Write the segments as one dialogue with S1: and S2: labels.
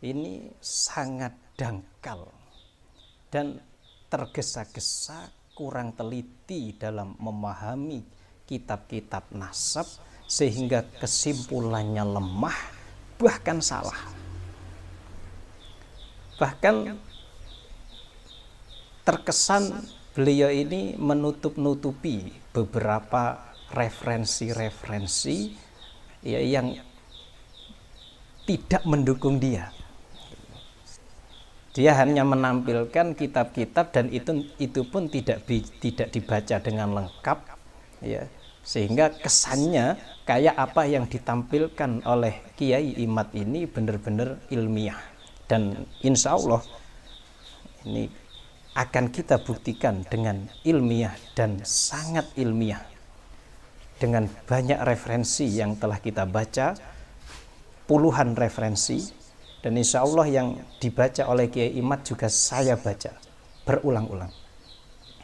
S1: ini sangat dangkal dan tergesa-gesa, kurang teliti dalam memahami kitab-kitab nasab, sehingga kesimpulannya lemah, bahkan salah. Bahkan terkesan beliau ini menutup-nutupi beberapa referensi-referensi ya, yang tidak mendukung dia. Dia hanya menampilkan kitab-kitab dan itu pun tidak dibaca dengan lengkap, ya, sehingga kesannya kayak apa yang ditampilkan oleh Kiai Imad ini benar-benar ilmiah. Dan insya Allah ini akan kita buktikan dengan ilmiah dan sangat ilmiah, dengan banyak referensi yang telah kita baca, puluhan referensi. Dan insya Allah yang dibaca oleh Kiai Imad juga saya baca berulang-ulang,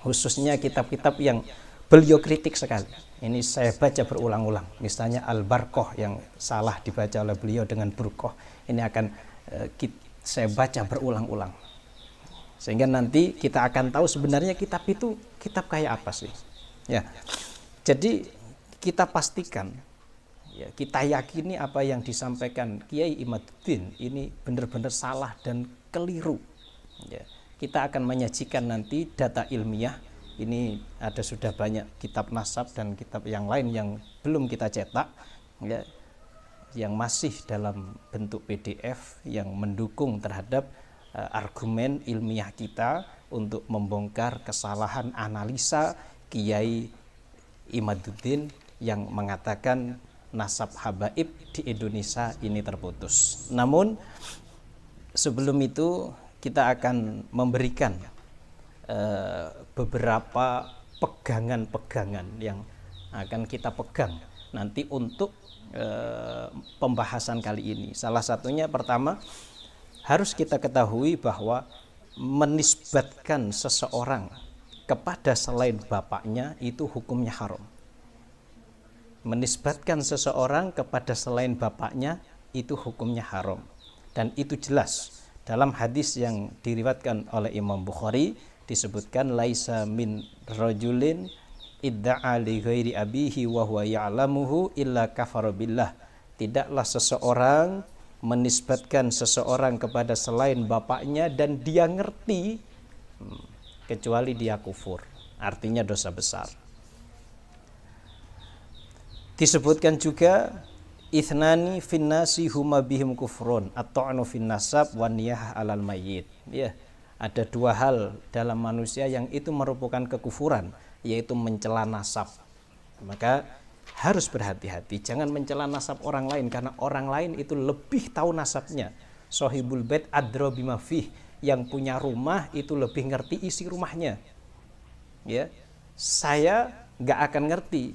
S1: khususnya kitab-kitab yang beliau kritik sekali. Ini saya baca berulang-ulang. Misalnya Al-Barqah yang salah dibaca oleh beliau dengan Burqah, ini akan saya baca berulang-ulang, sehingga nanti kita akan tahu sebenarnya kitab itu kitab kayak apa sih, ya. Jadi kita pastikan, ya, kita yakini apa yang disampaikan Kiai Imaduddin ini benar-benar salah dan keliru, ya. Kita akan menyajikan nanti data ilmiah. Ini ada sudah banyak kitab nasab dan kitab yang lain yang belum kita cetak, ya, yang masih dalam bentuk PDF yang mendukung terhadap argumen ilmiah kita untuk membongkar kesalahan analisa Kiai Imaduddin yang mengatakan nasab habaib di Indonesia ini terputus. Namun sebelum itu kita akan memberikan beberapa pegangan-pegangan yang akan kita pegang nanti untuk pembahasan kali ini. Salah satunya pertama, harus kita ketahui bahwa menisbatkan seseorang kepada selain bapaknya itu hukumnya haram. Menisbatkan seseorang kepada selain bapaknya itu hukumnya haram, dan itu jelas dalam hadis yang diriwayatkan oleh Imam Bukhari, disebutkan laisa min rajulin idda'a li ghairi abihi wa huwa ya'lamuhu illa kafara billah. Tidaklah seseorang menisbatkan seseorang kepada selain bapaknya dan dia ngerti, kecuali dia kufur, artinya dosa besar. Disebutkan juga ithnani finnasi huma bihim kufrun at-ta'nu fin nasab wan niyah 'alal mayyit. Ya, ada dua hal dalam manusia yang itu merupakan kekufuran, yaitu mencela nasab. Maka harus berhati-hati, jangan mencela nasab orang lain, karena orang lain itu lebih tahu nasabnya. Sohibul bait adra bima fih, yang punya rumah itu lebih ngerti isi rumahnya. Ya, saya nggak akan ngerti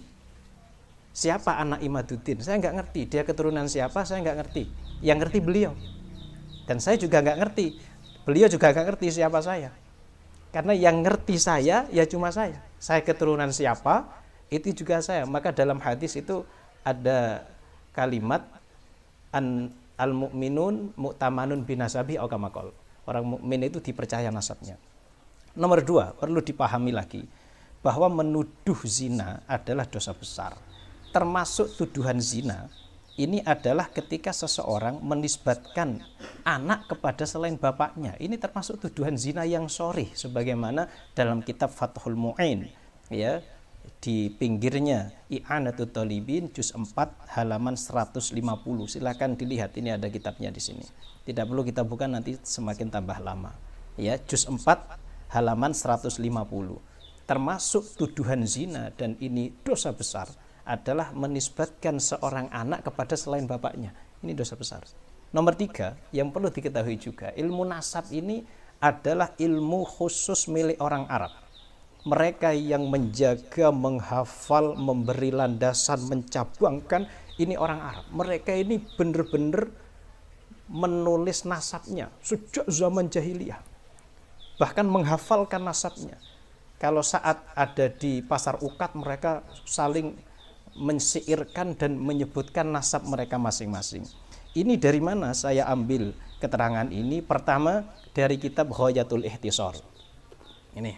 S1: siapa anak Imaduddin, saya nggak ngerti dia keturunan siapa, saya nggak ngerti. Yang ngerti beliau, dan saya juga nggak ngerti. Beliau juga nggak ngerti siapa saya, karena yang ngerti saya ya cuma saya. Saya keturunan siapa itu juga saya. Maka dalam hadis itu ada kalimat al mu'minun mu'tamanun binasabi au kama qol. Orang mukmin itu dipercaya nasabnya. Nomor dua, perlu dipahami lagi bahwa menuduh zina adalah dosa besar. Termasuk tuduhan zina ini adalah ketika seseorang menisbatkan anak kepada selain bapaknya. Ini termasuk tuduhan zina yang sharih, sebagaimana dalam kitab Fathul Mu'in, ya, di pinggirnya I'anatul Talibin juz 4 halaman 150. Silakan dilihat, ini ada kitabnya di sini. Tidak perlu kita buka, nanti semakin tambah lama. Ya, juz 4 halaman 150. Termasuk tuduhan zina, dan ini dosa besar, adalah menisbatkan seorang anak kepada selain bapaknya. Ini dosa besar. Nomor tiga, yang perlu diketahui juga, ilmu nasab ini adalah ilmu khusus milik orang Arab. Mereka yang menjaga, menghafal, memberi landasan, mencabangkan, ini orang Arab. Mereka ini benar-benar menulis nasabnya sejak zaman jahiliyah, bahkan menghafalkan nasabnya. Kalau saat ada di pasar ukat, mereka saling mensyairkan dan menyebutkan nasab mereka masing-masing. Ini dari mana saya ambil keterangan ini pertama dari kitab Ghayatul Ikhtisar. Ini.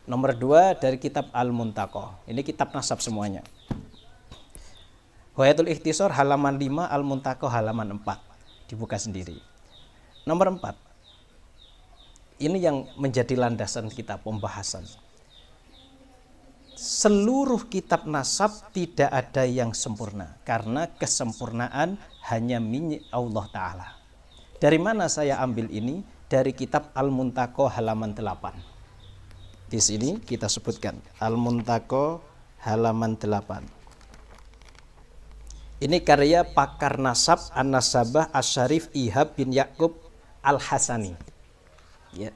S1: Nomor 2 dari kitab Al-Muntaqah. Ini kitab nasab semuanya. Ghayatul Ikhtisar halaman 5, Al-Muntaqah halaman 4. Dibuka sendiri. Nomor 4. Ini yang menjadi landasan kita pembahasan. Seluruh kitab nasab tidak ada yang sempurna karena kesempurnaan hanya milik Allah Ta'ala. Dari mana saya ambil ini? Dari kitab Al-Muntaqah halaman 8. Di sini kita sebutkan Al-Muntaqah halaman 8. Ini karya pakar nasab An-Nasabah Asy-Syarif Ihab bin Yaqub Al-Hasani. Ya.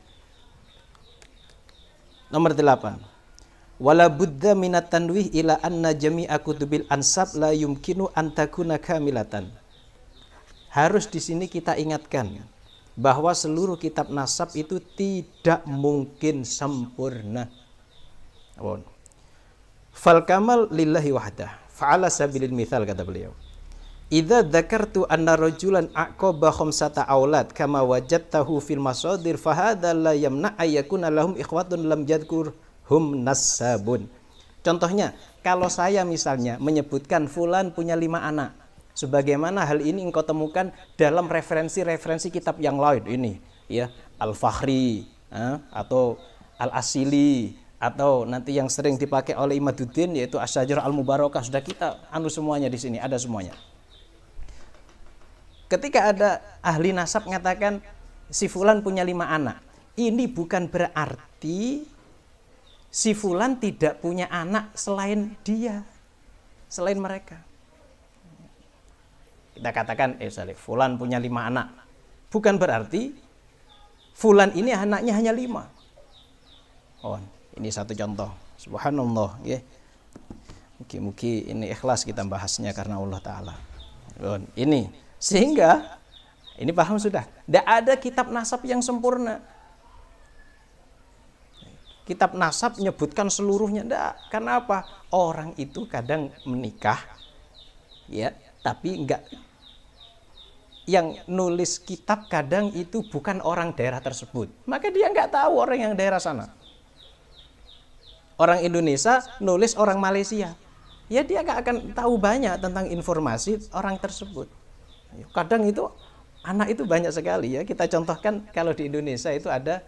S1: Nomor 8. Wala budda minat tanwih ila anna jami'a kutubil ansab la yumkinu an takuna kamilatan. Harus di sini kita ingatkan bahwa seluruh kitab nasab itu tidak mungkin sempurna. Fal kamal lillahi wahdah. Fa'ala sabilil mithal, kata beliau. Idza dzakartu anna rajulan aqaba khamsata aulad kama wajadtahu fil masadir fa hadza la yamna ayyakuna lahum ikhwatun lam yadhkur hum nasabun. Contohnya, kalau saya misalnya menyebutkan fulan punya 5 anak, sebagaimana hal ini engkau temukan dalam referensi-referensi kitab yang lain ini, ya, Al-Fakhri, atau Al-Asili, atau nanti yang sering dipakai oleh Imaduddin yaitu Asy-Syajarah Al-Mubarakah, sudah kita semuanya di sini, ada semuanya. Ketika ada ahli nasab mengatakan si fulan punya 5 anak, ini bukan berarti si fulan tidak punya anak selain dia, selain mereka. Kita katakan, fulan punya 5 anak. Bukan berarti fulan ini anaknya hanya 5. Oh, ini satu contoh. Subhanallah, ya. Mungkin ini ikhlas kita bahasnya karena Allah Ta'ala. Oh, ini sehingga ini paham sudah. Tidak ada kitab nasab yang sempurna. Kitab nasab menyebutkan seluruhnya, enggak. Karena apa? Orang itu kadang menikah, ya, tapi enggak. Yang nulis kitab kadang itu bukan orang daerah tersebut, maka dia enggak tahu orang yang daerah sana. Orang Indonesia nulis orang Malaysia, ya dia enggak akan tahu banyak tentang informasi orang tersebut. Kadang itu anak itu banyak sekali, ya. Kita contohkan kalau di Indonesia itu ada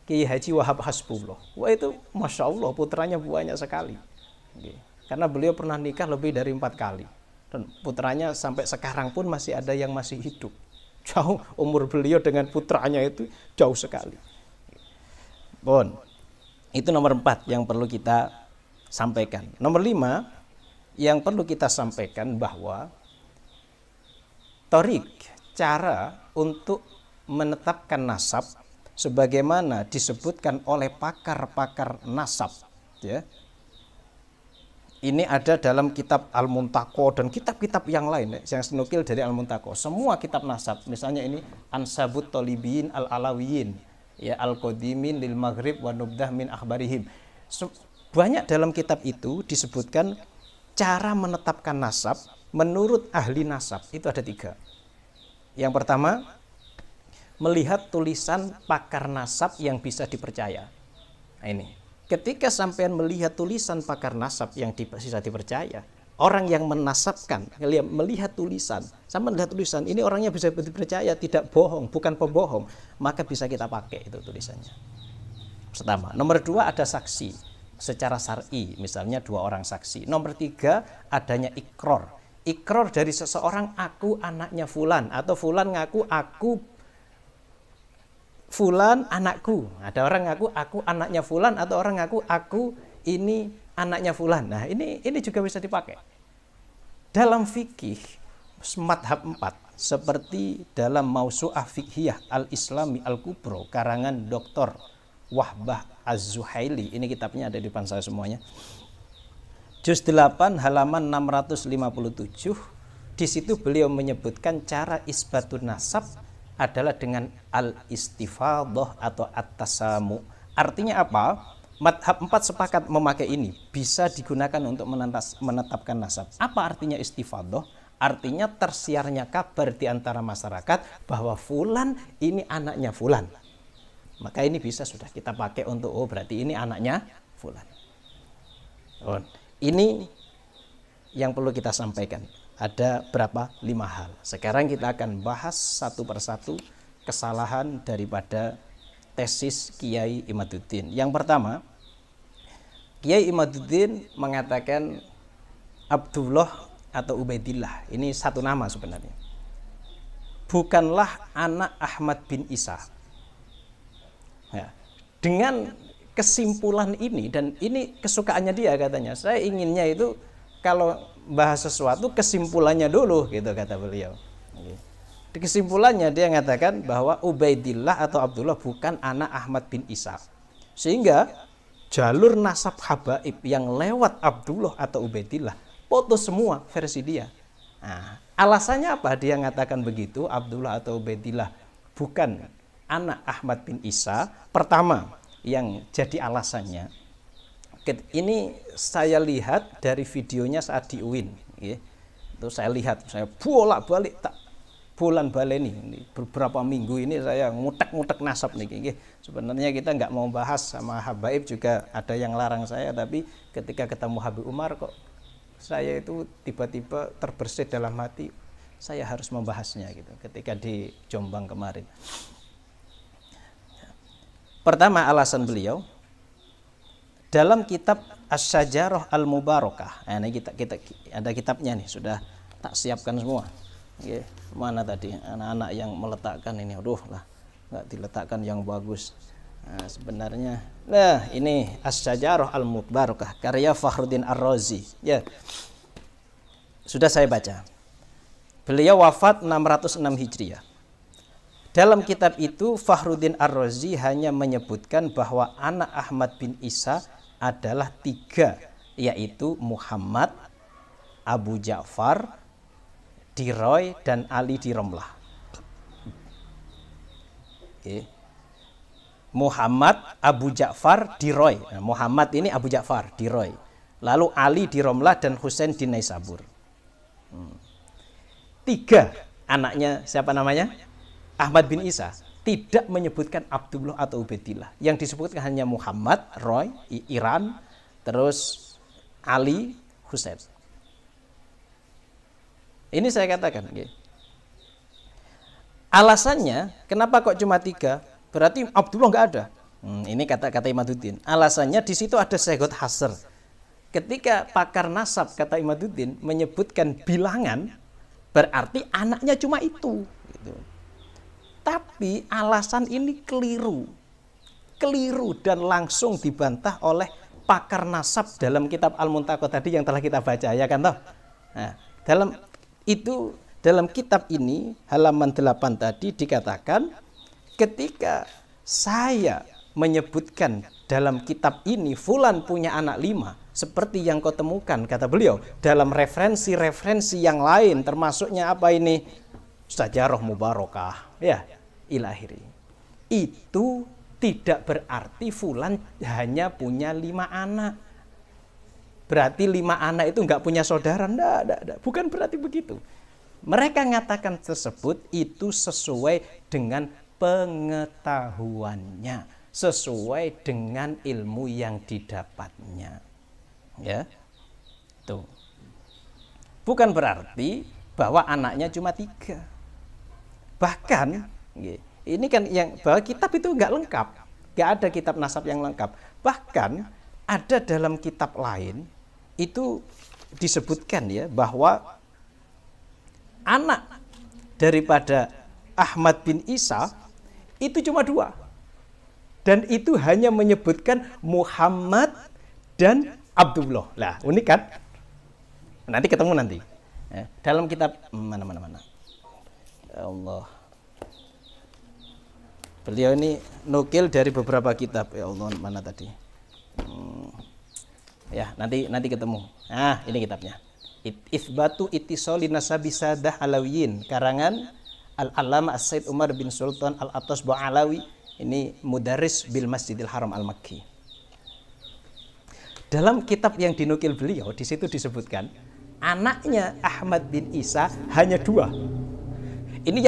S1: Kiai Haji Wahab Hasbullah. Wah, itu Masya Allah putranya banyak sekali. Karena beliau pernah nikah lebih dari 4 kali. Dan putranya sampai sekarang pun masih ada yang masih hidup. Jauh umur beliau dengan putranya itu jauh sekali. Bon, itu nomor 4 yang perlu kita sampaikan. Nomor 5 yang perlu kita sampaikan bahwa torik, cara untuk menetapkan nasab sebagaimana disebutkan oleh pakar-pakar nasab, ya. Ini ada dalam kitab Al-Muntaqah dan kitab-kitab yang lain, ya, yang senukil dari Al-Muntaqah. Semua kitab nasab, misalnya ini Ansabut Tolibiyin Al-Alawiyin, ya, Al-Qadimin lil Maghrib wa Nubdah min Akhbarihim. Banyak dalam kitab itu disebutkan cara menetapkan nasab menurut ahli nasab. Itu ada 3. Yang pertama, melihat tulisan pakar nasab yang bisa dipercaya. Nah, ini. Ketika sampean melihat tulisan pakar nasab yang bisa dipercaya, orang yang menasabkan, melihat tulisan, sama melihat tulisan, ini orangnya bisa dipercaya, tidak bohong, bukan pembohong, maka bisa kita pakai itu tulisannya. Pertama. Nomor 2, ada saksi secara syar'i, misalnya 2 orang saksi. Nomor 3, adanya ikror. Ikror dari seseorang, aku anaknya fulan, atau fulan ngaku aku fulan anakku. Ada orang ngaku aku anaknya fulan, atau orang ngaku aku ini anaknya fulan. Nah, ini juga bisa dipakai. Dalam fikih madhab 4, seperti dalam Mausu'ah Fiqhiyah Al-Islami Al-Kubro karangan Dr. Wahbah Az-Zuhaili. Ini kitabnya ada di depan saya semuanya. Juz 8 halaman 657. Di situ beliau menyebutkan cara isbatun nasab adalah dengan al-istifadhah atau at-tasamu. Artinya apa? Madhab 4 sepakat memakai ini, bisa digunakan untuk menetapkan nasab. Apa artinya istifadhah? Artinya tersiarnya kabar di antara masyarakat bahwa fulan ini anaknya fulan. Maka ini bisa sudah kita pakai untuk berarti ini anaknya fulan. Oh, ini yang perlu kita sampaikan. Ada berapa? 5 hal. Sekarang kita akan bahas satu persatu kesalahan daripada tesis Kiai Imaduddin. Yang pertama, Kiai Imaduddin mengatakan Abdullah atau Ubaidillah, ini satu nama sebenarnya, bukanlah anak Ahmad bin Isa. Ya. Dengan kesimpulan ini, dan ini kesukaannya dia katanya, saya inginnya itu kalau bahas sesuatu kesimpulannya dulu gitu kata beliau. Di kesimpulannya dia mengatakan bahwa Ubaidillah atau Abdullah bukan anak Ahmad bin Isa, sehingga jalur nasab habaib yang lewat Abdullah atau Ubaidillah putus semua versi dia. Nah, alasannya apa dia mengatakan begitu, Abdullah atau Ubaidillah bukan anak Ahmad bin Isa? Pertama yang jadi alasannya, ini saya lihat dari videonya saat di UIN, ya. Itu saya lihat, saya bolak-balik tak bulan baleni ini beberapa minggu ini saya ngutek-ngutek nasab nih. Sebenarnya kita nggak mau bahas sama habaib, juga ada yang larang saya, tapi ketika ketemu Habib Umar kok saya itu tiba-tiba terbersit dalam hati, saya harus membahasnya gitu ketika di Jombang kemarin. Pertama alasan beliau dalam kitab Asy-Syajarah Al-Mubarakah. Nah, ini kita ada kitabnya nih, sudah tak siapkan semua. Oke, mana tadi anak-anak yang meletakkan ini? Aduh lah, nggak diletakkan yang bagus. Nah, sebenarnya, nah ini Asy-Syajarah Al-Mubarakah karya Fakhruddin Ar-Razi. Ya, sudah saya baca. Beliau wafat 606 Hijriah. Dalam kitab itu Fakhruddin Ar-Razi hanya menyebutkan bahwa anak Ahmad bin Isa adalah 3, yaitu Muhammad, Abu Ja'far, Diroy, dan Ali di Romlah. Okay. Muhammad, Abu Ja'far, Diroy. Nah, Muhammad ini Abu Ja'far, Diroy. Lalu Ali di Romlah dan Husain di Naisabur. 3 anaknya siapa namanya? Ahmad bin Isa. Tidak menyebutkan Abdullah atau Ubaidillah. Yang disebutkan hanya Muhammad, Roy, Iran, terus Ali, Husain. Ini saya katakan. Okay. Alasannya, kenapa kok cuma 3? Berarti Abdullah nggak ada. Ini kata Imaduddin. Alasannya di situ ada Syekhut Hasr. Ketika pakar nasab kata Imaduddin menyebutkan bilangan, berarti anaknya cuma itu. Gitu. Tapi alasan ini keliru dan langsung dibantah oleh pakar nasab dalam kitab Al-Muntaqah tadi yang telah kita baca, ya kan toh? Nah, dalam kitab ini halaman 8 tadi dikatakan, ketika saya menyebutkan dalam kitab ini fulan punya anak 5 seperti yang kau temukan, kata beliau, dalam referensi-referensi yang lain, termasuknya apa ini? Syajarah Mubarakah, ya, ila akhiri. Itu tidak berarti fulan hanya punya 5 anak. Berarti 5 anak itu nggak punya saudara? Nggak. Bukan berarti begitu. Mereka mengatakan tersebut itu sesuai dengan pengetahuannya, sesuai dengan ilmu yang didapatnya. Ya, tuh. Bukan berarti bahwa anaknya cuma 3. Bahkan ini kan yang bahwa kitab itu nggak lengkap, nggak ada kitab nasab yang lengkap. Bahkan ada dalam kitab lain itu disebutkan ya bahwa anak daripada Ahmad bin Isa itu cuma 2, dan itu hanya menyebutkan Muhammad dan Abdullah. Lah, unik kan? Nanti ketemu nanti. Ya, dalam kitab mana. Ya Allah. Beliau ini nukil dari beberapa kitab. Ya Allah, mana tadi? Ya, nanti ketemu. Nah, ini kitabnya. Itsbatu ittisali nasabi sadah alawiyin, karangan Al-Allamah As-Said Umar bin Sultan Al-Attas Ba'alawi. Ini mudarris bil Masjidil Haram Al-Makki. Dalam kitab yang dinukil beliau, di situ disebutkan Anaknya Ahmad bin Isa hanya dua. Ini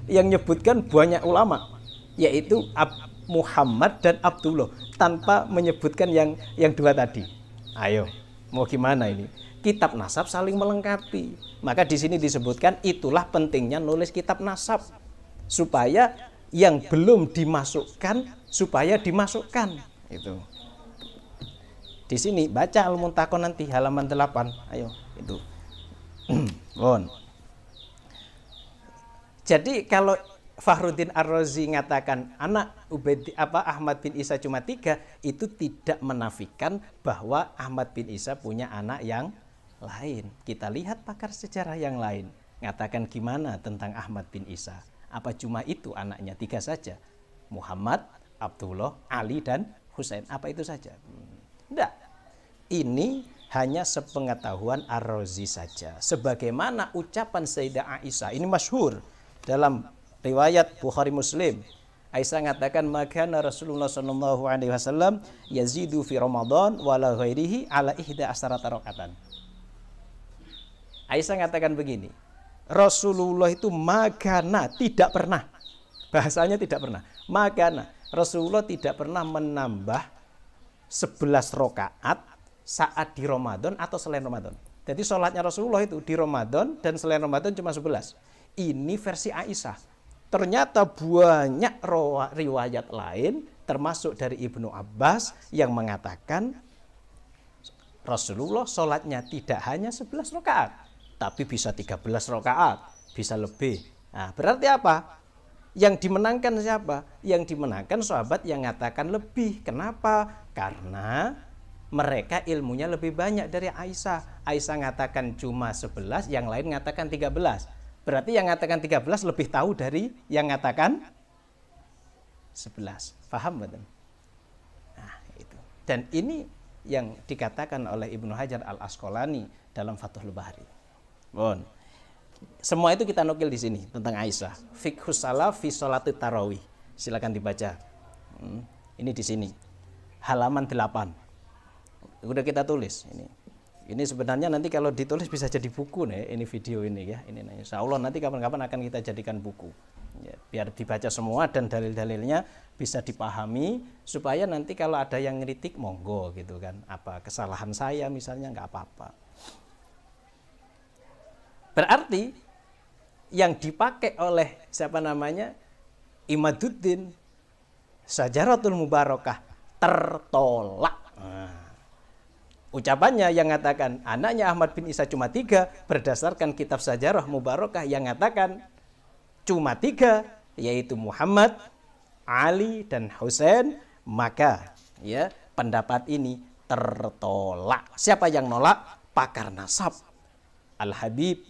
S1: yang nyebutkan banyak ulama, yaitu Muhammad dan Abdullah, tanpa menyebutkan yang dua tadi. Ayo, mau gimana ini? Kitab nasab saling melengkapi. Maka di sini disebutkan itulah pentingnya nulis kitab nasab, supaya yang belum dimasukkan supaya dimasukkan. Itu. Di sini baca Al-Muntaqon nanti halaman 8. Ayo, itu. Bon. Jadi kalau Fakhruddin Ar-Razi mengatakan anak Ahmad bin Isa cuma 3, itu tidak menafikan bahwa Ahmad bin Isa punya anak yang lain. Kita lihat pakar sejarah yang lain mengatakan gimana tentang Ahmad bin Isa. Apa cuma itu anaknya? 3 saja. Muhammad, Abdullah, Ali, dan Husain. Apa itu saja? Tidak. Ini hanya sepengetahuan Ar-Razi saja. Sebagaimana ucapan Sayyidah Aisyah. Ini masyhur dalam riwayat Bukhari Muslim. Aisyah mengatakan maka Rasulullah sallallahu alaihi wasallam yazidu fi Ramadan wala ghairihi ala 11 rakaatan. Aisyah mengatakan begini, Rasulullah itu magana, tidak pernah. Bahasanya tidak pernah. Magana. Rasulullah tidak pernah menambah 11 rakaat saat di Ramadan atau selain Ramadan. Jadi sholatnya Rasulullah itu di Ramadan dan selain Ramadan cuma 11. Ini versi Aisyah. Ternyata banyak riwayat lain termasuk dari Ibnu Abbas yang mengatakan Rasulullah sholatnya tidak hanya 11 rakaat, tapi bisa 13 rakaat, bisa lebih. Nah, berarti apa? Yang dimenangkan siapa? Yang dimenangkan sahabat yang mengatakan lebih. Kenapa? Karena mereka ilmunya lebih banyak dari Aisyah. Aisyah mengatakan cuma 11, yang lain mengatakan 13. Berarti yang mengatakan 13 lebih tahu dari yang mengatakan 11. Paham betul? Nah, itu. Dan ini yang dikatakan oleh Ibnu Hajar Al-Asqalani dalam Fathul Bari. Bon. Semua itu kita nukil di sini tentang Aisyah. Fiqhus salaf fi sholatit tarawih. Silakan dibaca. Ini di sini. Halaman 8. Udah kita tulis ini. Ini sebenarnya nanti kalau ditulis bisa jadi buku nih, ini video ini ya. Ini insya Allah nanti kapan-kapan akan kita jadikan buku. Ya, biar dibaca semua dan dalil-dalilnya bisa dipahami supaya nanti kalau ada yang ngeritik monggo gitu kan. Apa kesalahan saya misalnya nggak apa-apa. Berarti yang dipakai oleh siapa namanya? Imaduddin Syajaratul Mubarakah tertolak. Nah, ucapannya yang mengatakan anaknya Ahmad bin Isa cuma 3 berdasarkan kitab Sajarah Mubarakah yang mengatakan cuma 3, yaitu Muhammad, Ali, dan Husain, maka ya pendapat ini tertolak. Siapa yang nolak? Pakar nasab Al-Habib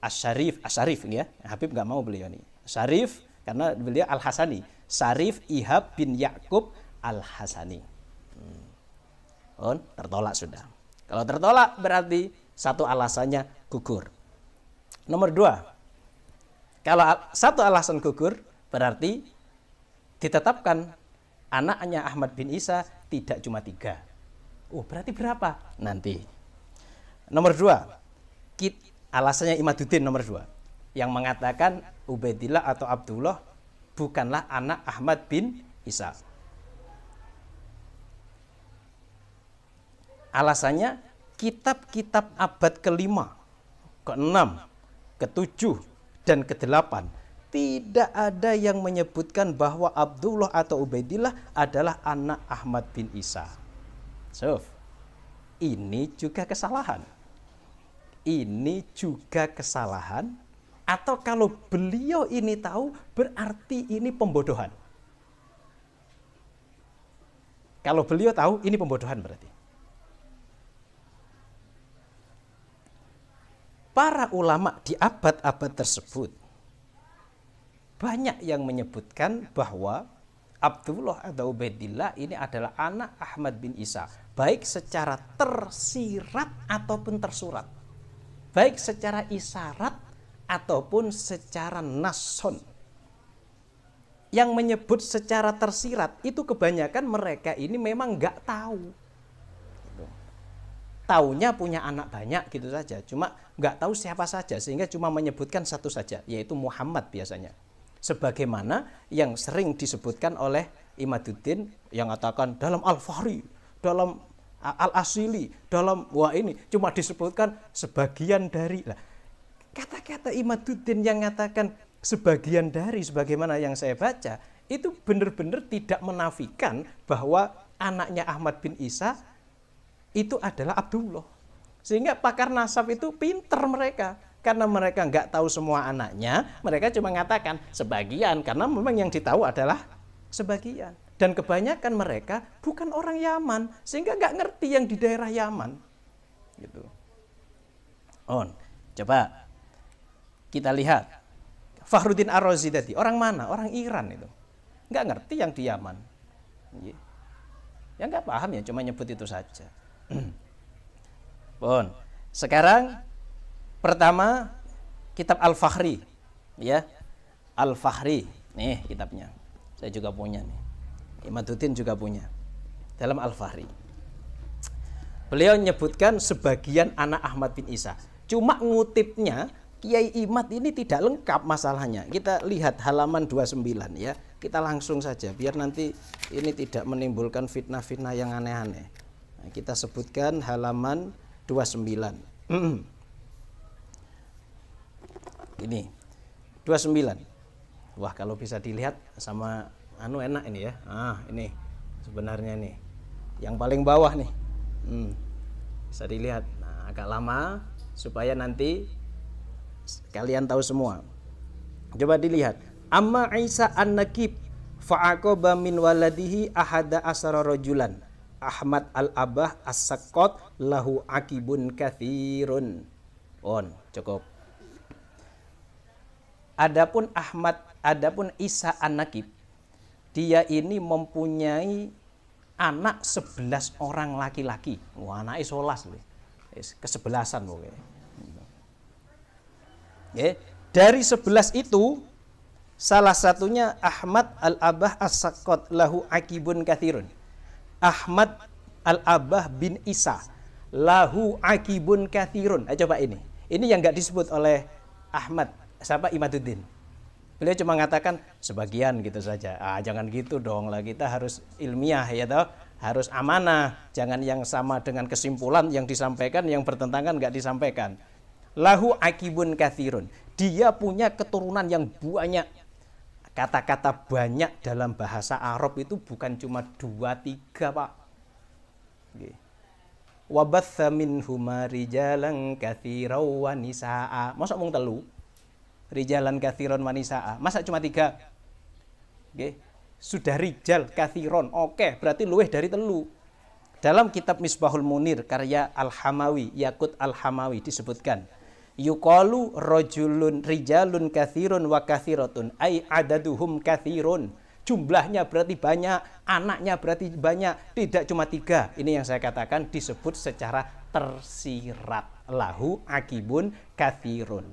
S1: Asy-Syarif ya. Habib nggak mau beliau nih. Syarif karena beliau Al-Hasani. Syarif Ihab bin Yakub Al-Hasani. Tertolak sudah. Kalau tertolak berarti satu alasannya gugur. Nomor 2, kalau satu alasan gugur berarti ditetapkan anaknya Ahmad bin Isa tidak cuma 3. Berarti berapa? Nanti. Nomor 2, alasannya Imaduddin nomor 2 yang mengatakan Ubaidillah atau Abdullah bukanlah anak Ahmad bin Isa. Alasannya kitab-kitab abad ke-5, ke-6, ke-7, dan ke-8 tidak ada yang menyebutkan bahwa Abdullah atau Ubaidillah adalah anak Ahmad bin Isa. So, ini juga kesalahan. Ini juga kesalahan, atau kalau beliau ini tahu berarti ini pembodohan. Kalau beliau tahu ini pembodohan berarti. Para ulama di abad-abad tersebut banyak yang menyebutkan bahwa Abdullah atau Ubaidillah ini adalah anak Ahmad bin Isa, baik secara tersirat ataupun tersurat, baik secara isyarat ataupun secara nason. Yang menyebut secara tersirat itu kebanyakan mereka ini memang nggak tahu. taunya punya anak banyak gitu saja, cuma nggak tahu siapa saja, sehingga cuma menyebutkan satu saja, yaitu Muhammad biasanya. Sebagaimana yang sering disebutkan oleh Imaduddin yang mengatakan dalam Al-Fahri, dalam Al-Asili, dalam wah ini cuma disebutkan sebagian dari. Lah, kata-kata Imaduddin yang mengatakan sebagian dari, sebagaimana yang saya baca, itu benar-benar tidak menafikan bahwa anaknya Ahmad bin Isa itu adalah Abdullah. Sehingga pakar nasab itu pinter mereka. Karena mereka nggak tahu semua anaknya, mereka cuma mengatakan sebagian, karena memang yang ditahu adalah sebagian. Dan kebanyakan mereka bukan orang Yaman, sehingga nggak ngerti yang di daerah Yaman. Gitu. Coba kita lihat. Fakhruddin Ar-Razi tadi, orang mana? Orang Iran itu. Nggak ngerti yang di Yaman. Ya nggak paham ya, cuma nyebut itu saja. Sekarang pertama kitab Al-Fakhri, ya. Al-Fakhri, nih kitabnya. Saya juga punya nih. Imaduddin juga punya. Dalam Al-Fakhri. Beliau menyebutkan sebagian anak Ahmad bin Isa. Cuma ngutipnya Kiai Imad ini tidak lengkap masalahnya. Kita lihat halaman 29 ya. Kita langsung saja biar nanti ini tidak menimbulkan fitnah-fitnah yang aneh-aneh. Nah, kita sebutkan halaman 29. Ini 29. Wah, kalau bisa dilihat sama enak ini ya. Ini sebenarnya nih yang paling bawah nih. Bisa dilihat. Nah, agak lama supaya nanti kalian tahu semua. Coba dilihat. Amma Isa an-Nakib fa'aqaba min waladihi ahada asara rajulan. Ahmad al-Abah as-Saqqat lahu akibun kathirun. Cukup. Adapun Isa an-Nakib, dia ini mempunyai anak 11 orang laki-laki. Wah, anaknya 11 kesebelasan pokoknya. Dari 11 itu salah satunya Ahmad al-Abah as-Saqqat lahu akibun kathirun. Ahmad al-Abah bin Isa lahu akibun kathirun. Coba ini yang nggak disebut oleh Ahmad, siapa? Imaduddin. Beliau cuma mengatakan sebagian gitu saja. Jangan gitu dong lah, kita harus ilmiah ya toh, harus amanah. Jangan yang sama dengan kesimpulan yang disampaikan, yang bertentangan nggak disampaikan. Lahu akibun kathirun. Dia punya keturunan yang banyak. Kata-kata banyak dalam bahasa Arab itu bukan cuma 2-3, Pak. Wabatha minhuma rijalan katsiran wa nisaa. Masa mung telu? Rijalan katsiran wa nisaa. Masa cuma 3? Sudah rijal katsiran. Oke, berarti luweh dari telu. Dalam kitab Misbahul Munir karya Al-Hamawi, Yakut Al-Hamawi disebutkan yuqalu rajulun rijalun katsirun wa katsiratun ai adaduhum katsirun. Jumlahnya berarti banyak, anaknya berarti banyak, tidak cuma 3. Ini yang saya katakan disebut secara tersirat. Lahu akibun katsirun.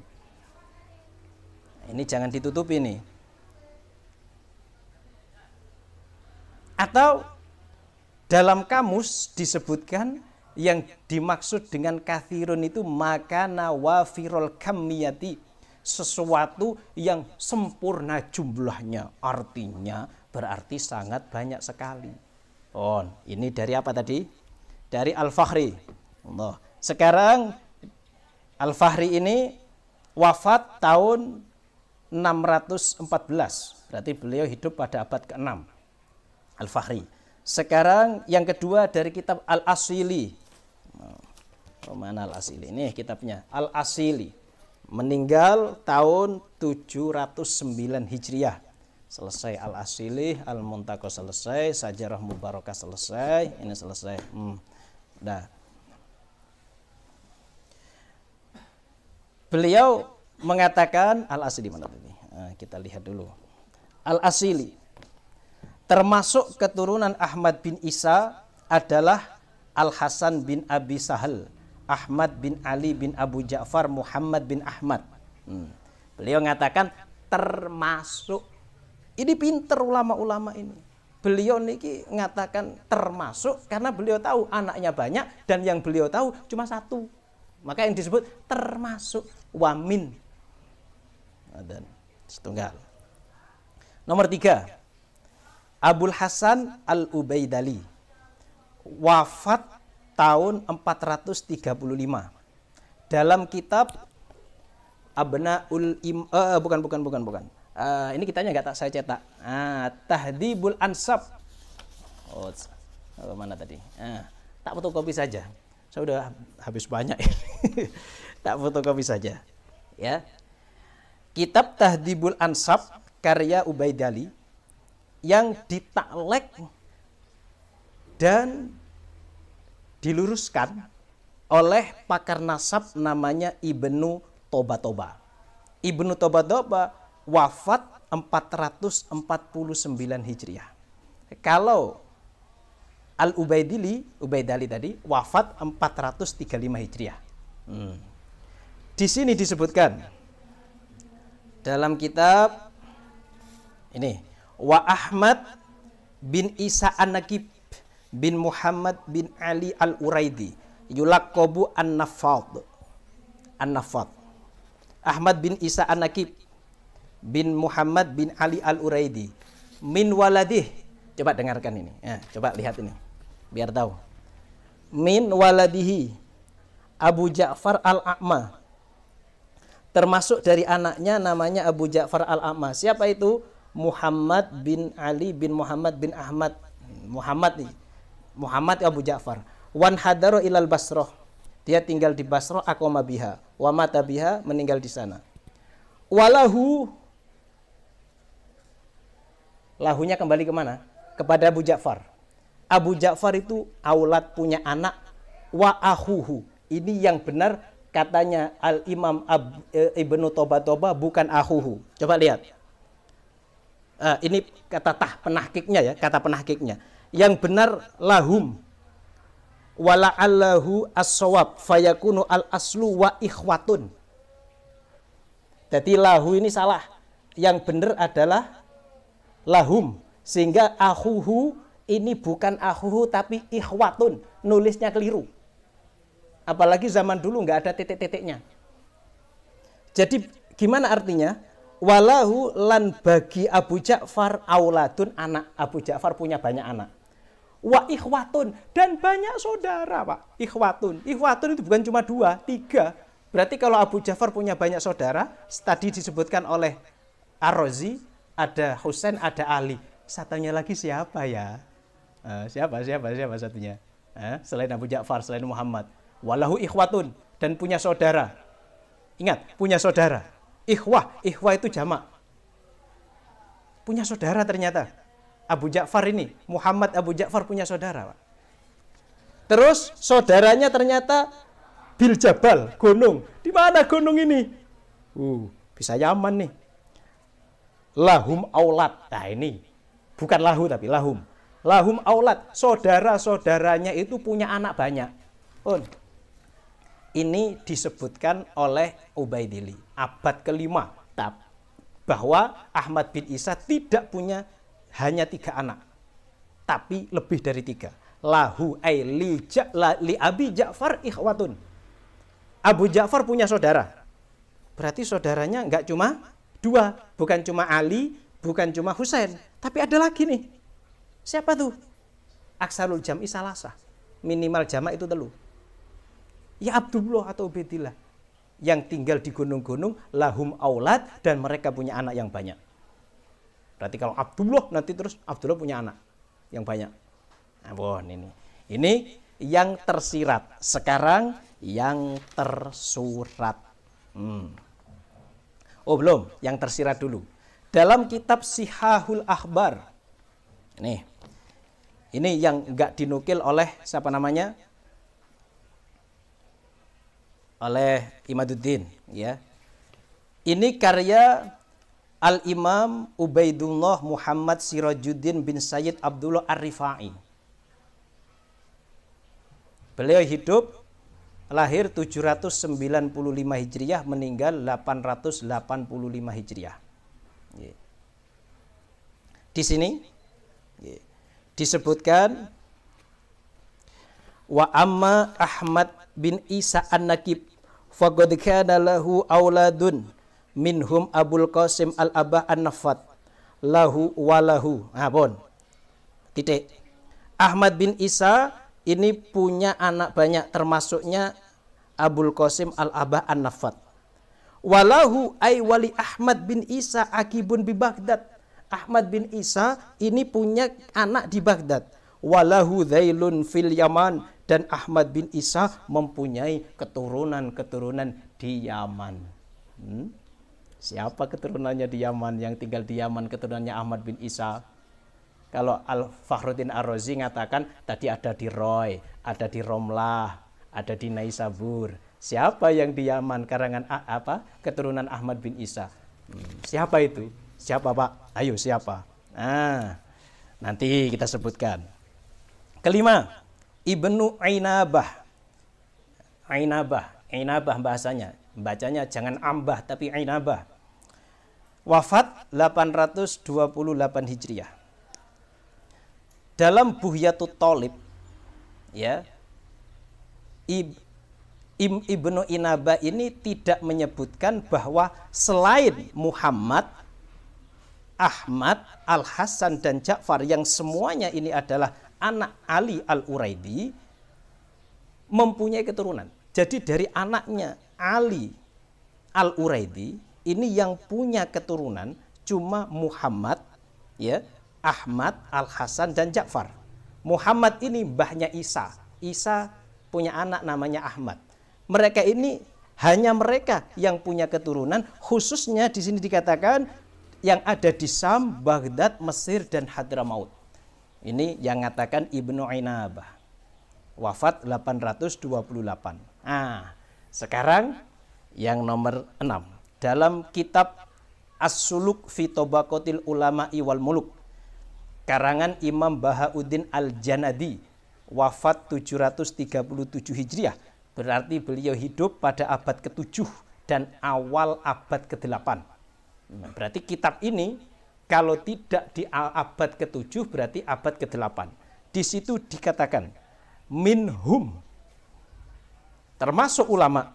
S1: Ini jangan ditutupi nih. Atau dalam kamus disebutkan yang dimaksud dengan kathirun itu makana wafirul kamiyati, sesuatu yang sempurna jumlahnya, artinya berarti sangat banyak sekali. Ini dari apa tadi? Dari Al-Fakhri. Sekarang Al-Fakhri ini wafat tahun 614, berarti beliau hidup pada abad ke-6. Al-Fakhri. Sekarang yang kedua dari kitab Al-Asili. Mana Al-Asili? Ini kitabnya Al-Asili. Meninggal tahun 709 Hijriah. Selesai Al-Asili, Al-Muntaqo selesai, Sajarah Mubarakah selesai, ini selesai. Udah. Beliau mengatakan Al-Asili mana tadi? Kita lihat dulu. Al-Asili. Termasuk keturunan Ahmad bin Isa adalah Al-Hasan bin Abi Sahal, Ahmad bin Ali bin Abu Ja'far, Muhammad bin Ahmad. Beliau mengatakan termasuk. Ini pinter ulama-ulama ini. beliau niki ngatakan termasuk karena beliau tahu anaknya banyak dan yang beliau tahu cuma satu. Maka yang disebut termasuk wamin. Dan setunggal. Nomor 3. Abul Hasan Al-Ubaidali. Wafat tahun 435. Dalam kitab Abnaul bukan. Ini kitanya nggak saya cetak. Tahdhibul Ansab. Mana tadi? Tak fotokopi saja. Saya udah habis banyak ini. Tak fotokopi saja. Ya. Kitab Tahdhibul Ansab karya Ubaidali yang ditaklek dan diluruskan oleh pakar nasab namanya Ibnu Tobatoba. Ibnu Tobatoba wafat 449 Hijriah. Kalau Ubaidali tadi wafat 435 Hijriah. Di sini disebutkan dalam kitab ini, wa Ahmad bin Isa An-Nakib bin Muhammad bin Ali Al-Uraidi yulaqabu An-Nafad. Ahmad bin Isa An-Nakib bin Muhammad bin Ali Al-Uraidi min waladih. Coba dengarkan ini. Coba lihat ini biar tahu. Min waladihi Abu Ja'far Al-A'ma. Termasuk dari anaknya namanya Abu Ja'far Al-A'ma. Siapa itu? Muhammad bin Ali bin Muhammad bin Ahmad. Muhammad Abu Ja'far. Wan hadaro ilal Basroh. Dia tinggal di Basroh, aqama biha. Wa mata biha, meninggal di sana. Walahu, lahunya kembali kemana? Kepada Abu Ja'far. Abu Ja'far itu aulad, punya anak. Wa ahuhu. Ini yang benar katanya Al-Imam Ibnu Tobatoba, bukan ahuhu. Coba lihat. Ini kata penahkiknya ya, kata penahkiknya. Yang benar lahum. Wala'allahu as-sawab fayakunu al-aslu wa ikhwatun. Jadi lahu ini salah. Yang benar adalah lahum. Sehingga ahuhu ini bukan ahuhu tapi ikhwatun. Nulisnya keliru. Apalagi zaman dulu nggak ada titik-titiknya. Jadi gimana artinya? Walahu lan bagi Abu Ja'far auladun, anak. Abu Ja'far punya banyak anak. Wa ikhwatun, dan banyak saudara, Pak. Ikhwatun itu bukan cuma 2, 3. Berarti kalau Abu Ja'far punya banyak saudara, tadi disebutkan oleh Ar-Razi, ada Husain, ada Ali. Satunya lagi siapa ya? Siapa satunya? Selain Abu Ja'far, selain Muhammad. Walahu ikhwatun, dan punya saudara. Ingat, punya saudara. Ikhwah itu jamak. Punya saudara ternyata. Abu Ja'far ini, Muhammad Abu Ja'far punya saudara, Pak. Terus saudaranya ternyata Bil Jabal, gunung. Di mana gunung ini? Bisa Yaman nih. Lahum aulad. Nah ini bukan lahu tapi lahum. Lahum aulad. Saudara-saudaranya itu punya anak banyak. Ini disebutkan oleh Ubaidili, abad ke-5, bahwa Ahmad bin Isa tidak punya hanya 3 anak, tapi lebih dari 3. Lahu ay li Abi Ja'far ikhwatun. Abu Ja'far punya saudara. Berarti saudaranya enggak cuma 2, bukan cuma Ali, bukan cuma Husain, tapi ada lagi nih. Siapa tuh? Aksarul jam'i salasah. Minimal jamak itu 3. Ya Abdullah atau Ubaidillah yang tinggal di gunung-gunung, lahum aulad, dan mereka punya anak yang banyak. Berarti kalau Abdullah nanti terus Abdullah punya anak yang banyak. Ini yang tersirat. Sekarang yang tersurat. Belum, yang tersirat dulu. Dalam kitab Sihahul Akhbar. Ini yang enggak dinukil oleh siapa namanya? Oleh Imaduddin, ya. Ini karya Al-Imam Ubaidullah Muhammad Sirajuddin bin Sayyid Abdullah Ar-Rifai. Beliau hidup, lahir 795 Hijriah, meninggal 885 Hijriah. Di sini Disebutkan wa amma Ahmad bin Isa an-Nakib faqad kana lahu auladun minhum Abul Qasim al-Abah an-Nafat lahu walahu. Titik. Ahmad bin Isa ini punya anak banyak, termasuknya Abul Qasim al-Abah an-Nafat. Walahu ay wali Ahmad bin Isa akibun bi Baghdad. Ahmad bin Isa ini punya anak di Baghdad. Walahu dhailun fil Yaman, dan Ahmad bin Isa mempunyai keturunan-keturunan di Yaman. Siapa keturunannya di Yaman, yang tinggal di Yaman keturunannya Ahmad bin Isa? Kalau Al-Fakhruddin Ar-Razi ngatakan tadi ada di Roy, ada di Romlah, ada di Naisabur. Siapa yang di Yaman karangan keturunan Ahmad bin Isa? Siapa itu? Siapa, Pak? Ayo, siapa? Nanti kita sebutkan. Kelima, Ibnu Ainabah. Ainabah bahasanya. Bacanya jangan ambah tapi Ainabah. Wafat 828 Hijriah. Dalam Buhyatut Thalib, ya, Ibnu Inabah ini tidak menyebutkan bahwa selain Muhammad, Ahmad, Al-Hasan dan Ja'far yang semuanya ini adalah anak Ali Al-Uraidi mempunyai keturunan. Jadi dari anaknya Ali Al-Uraidi ini yang punya keturunan cuma Muhammad, ya, Ahmad, Al-Hasan dan Ja'far. Muhammad ini mbahnya Isa. Isa punya anak namanya Ahmad. Mereka ini hanya mereka yang punya keturunan, khususnya di sini dikatakan yang ada di Sam, Baghdad, Mesir dan Hadramaut. Ini yang mengatakan Ibnu Ainabah. Wafat 828. Sekarang yang nomor 6. Dalam kitab As-Suluk fi Tabaqatil Ulama'i wal Muluk, karangan Imam Bahauddin Al-Janadi, wafat 737 Hijriah. Berarti beliau hidup pada abad ke-7 dan awal abad ke-8. Berarti kitab ini kalau tidak di abad ke-7 berarti abad ke-8. Di situ dikatakan minhum, termasuk ulama,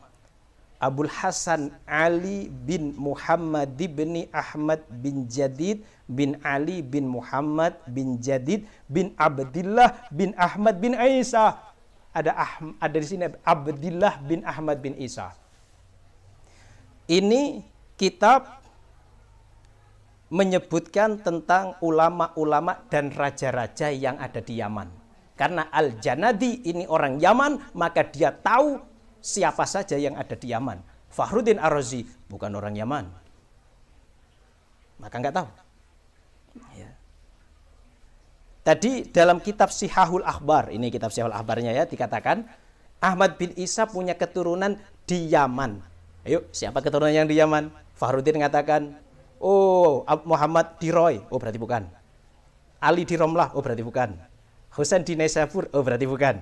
S1: Abul Hasan Ali bin Muhammad bin Ahmad bin Jadid bin Ali bin Muhammad bin Jadid bin Abdillah bin Ahmad bin Isa. Ada di sini Abdillah bin Ahmad bin Isa. Ini kitab menyebutkan tentang ulama-ulama dan raja-raja yang ada di Yaman. Karena Al-Janadi ini orang Yaman, maka dia tahu siapa saja yang ada di Yaman. Fakhruddin Ar-Razi bukan orang Yaman, maka nggak tahu. Ya. Tadi dalam kitab Sihahul Akhbar, ini kitab Sihahul Akhbarnya ya, dikatakan Ahmad bin Isa punya keturunan di Yaman. Ayo, siapa keturunan yang di Yaman? Fakhruddin mengatakan, oh Muhammad di Roy, oh berarti bukan. Ali di Romlah, oh berarti bukan. Husain di Naisabur, oh berarti bukan.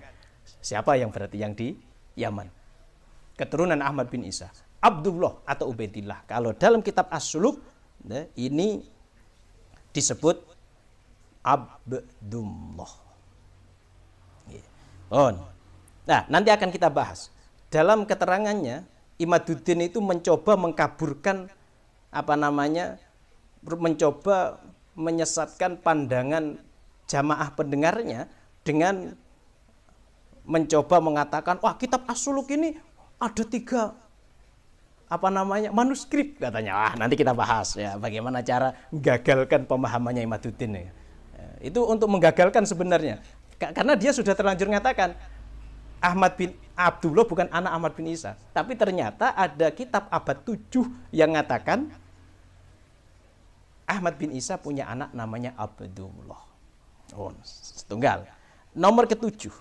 S1: Siapa yang berarti yang di Yaman? Keturunan Ahmad bin Isa, Abdullah atau Ubaidillah. Kalau dalam kitab As-Suluk ini disebut Abdullah. Nah, nanti akan kita bahas. Dalam keterangannya, Imaduddin itu mencoba mengkaburkan mencoba menyesatkan pandangan jamaah pendengarnya dengan mencoba mengatakan, wah kitab As-Suluk ini ada 3 manuskrip katanya. Nanti kita bahas ya bagaimana cara menggagalkan pemahamannya Imaduddin ya. Itu untuk menggagalkan sebenarnya. Karena dia sudah terlanjur mengatakan Ahmad bin Abdullah bukan anak Ahmad bin Isa. Tapi ternyata ada kitab abad 7 yang mengatakan Ahmad bin Isa punya anak namanya Abdullah. Setunggal. Nomor ke-7,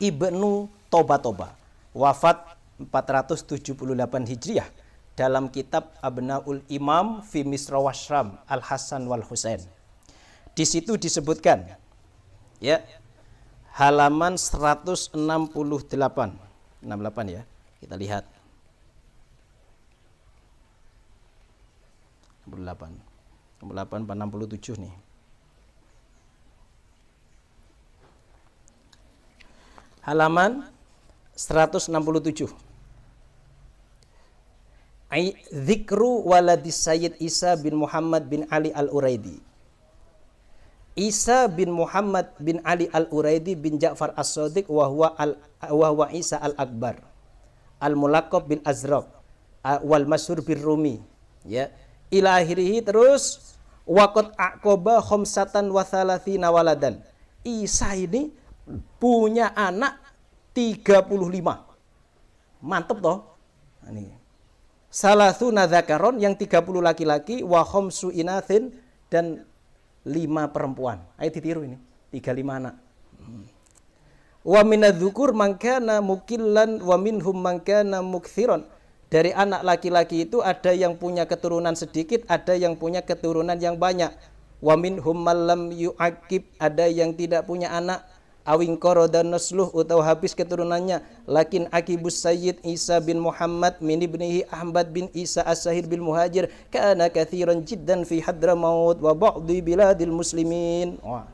S1: Ibnu Toba, wafat 478 Hijriah, dalam kitab Abnaul Imam fi Misra Washram Al-Hasan wal Husain. Di situ disebutkan ya, halaman 168 ya. Kita lihat 68 67 nih. halaman 167. Dzikru waladis Sayyid Isa bin Muhammad bin Ali al-Uraidi. Isa bin Muhammad bin Ali al-Uraidi bin Ja'far as-Sadiq wa huwa Isa al-Akbar al-mulaqab bil Azraq wal masyhur bir Rumi, ya, ila akhirih. Terus waqad aqaba khamsatan wa thalathina waladan. Isa ini punya anak 35. Mantep toh. Ini salasuna dzakaron, yang 30 laki-laki, wa khamsu inathin, dan 5 perempuan. Ayo ditiru ini, 35 anak. Wa minadzukur man kana mukillan wa minhum man kana mukthiron. Dari anak laki-laki itu ada yang punya keturunan sedikit, ada yang punya keturunan yang banyak. Wa minhum man lam yu'aqib, ada yang tidak punya anak. Awing qorodan nasluh, atau habis keturunannya. Lakin akibus Sayyid Isa bin Muhammad min ibnihi Ahmad bin Isa as-Sahir bil Muhajir kana kathiran jiddan fi Hadramaut wa ba'di biladil muslimin. Wah.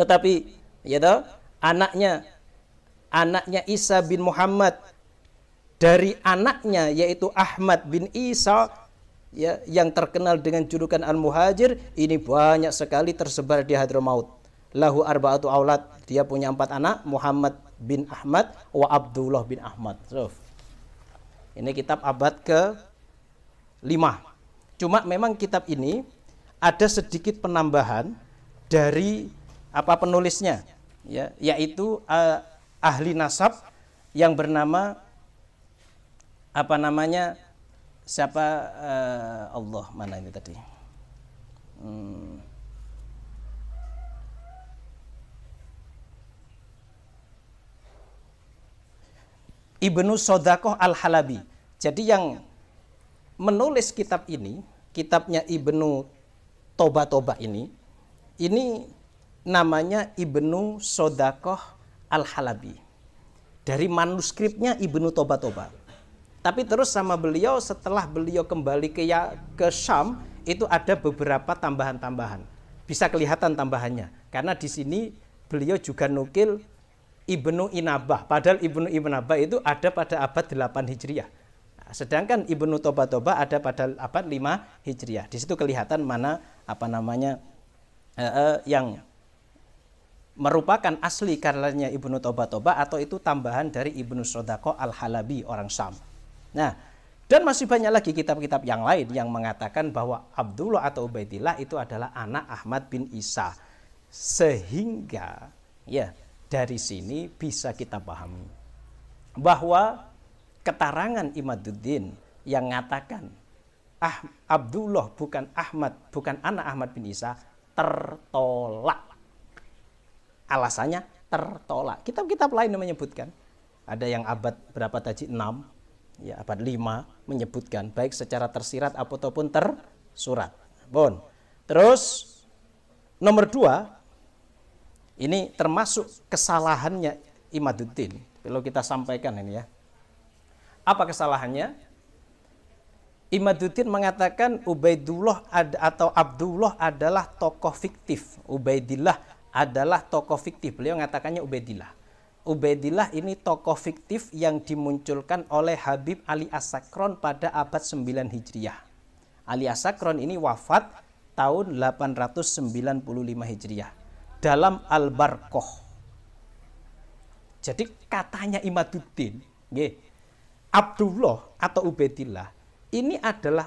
S1: Tetapi ya toh, anaknya Isa bin Muhammad, dari anaknya yaitu Ahmad bin Isa, ya, yang terkenal dengan julukan Al-Muhajir, ini banyak sekali tersebar di Hadramaut. Lahu arba'atu aulad, dia punya 4 anak, Muhammad bin Ahmad wa Abdullah bin Ahmad. So, ini kitab abad ke-5. Cuma memang kitab ini ada sedikit penambahan dari penulisnya, ya, yaitu ahli nasab yang bernama Allah, mana ini tadi? Ibnu Sodaqoh al-Halabi. Jadi yang menulis kitab ini, kitabnya Ibnu Toba ini namanya Ibnu Sodaqoh al-Halabi. Dari manuskripnya Ibnu Toba. Tapi terus sama beliau, setelah beliau kembali ke Syam, itu ada beberapa tambahan-tambahan. Bisa kelihatan tambahannya, karena di sini beliau juga nukil Ibnu Inabah, padahal Ibnu Inabah itu ada pada abad 8 Hijriah. Sedangkan Ibnu Toba ada pada abad 5 Hijriah. Di situ kelihatan mana yang merupakan asli karyanya Ibnu Toba atau itu tambahan dari Ibnu Sodaqoh al-Halabi, orang Syam. Nah, dan masih banyak lagi kitab-kitab yang lain yang mengatakan bahwa Abdullah atau Ubaidillah itu adalah anak Ahmad bin Isa. Sehingga ya, dari sini bisa kita pahami bahwa keterangan Imaduddin yang mengatakan Abdullah bukan anak Ahmad bin Isa tertolak. Alasannya tertolak. Kitab-kitab lain yang menyebutkan, ada yang abad berapa tadi? 6, ya, abad 5 menyebutkan baik secara tersirat ataupun tersurat. Bon. Terus nomor 2, ini termasuk kesalahannya Imaduddin. Kalau kita sampaikan ini ya. Apa kesalahannya? Imaduddin mengatakan Ubaidullah atau Abdullah adalah tokoh fiktif. Ubaidillah adalah tokoh fiktif. Beliau mengatakannya Ubaidillah. Ubaidillah ini tokoh fiktif yang dimunculkan oleh Habib Ali As-Sakron pada abad 9 Hijriah. Ali As-Sakron ini wafat tahun 895 Hijriah. Dalam Al-Barqoh. Jadi katanya Imaduddin, Abdullah atau Ubaidillah ini adalah,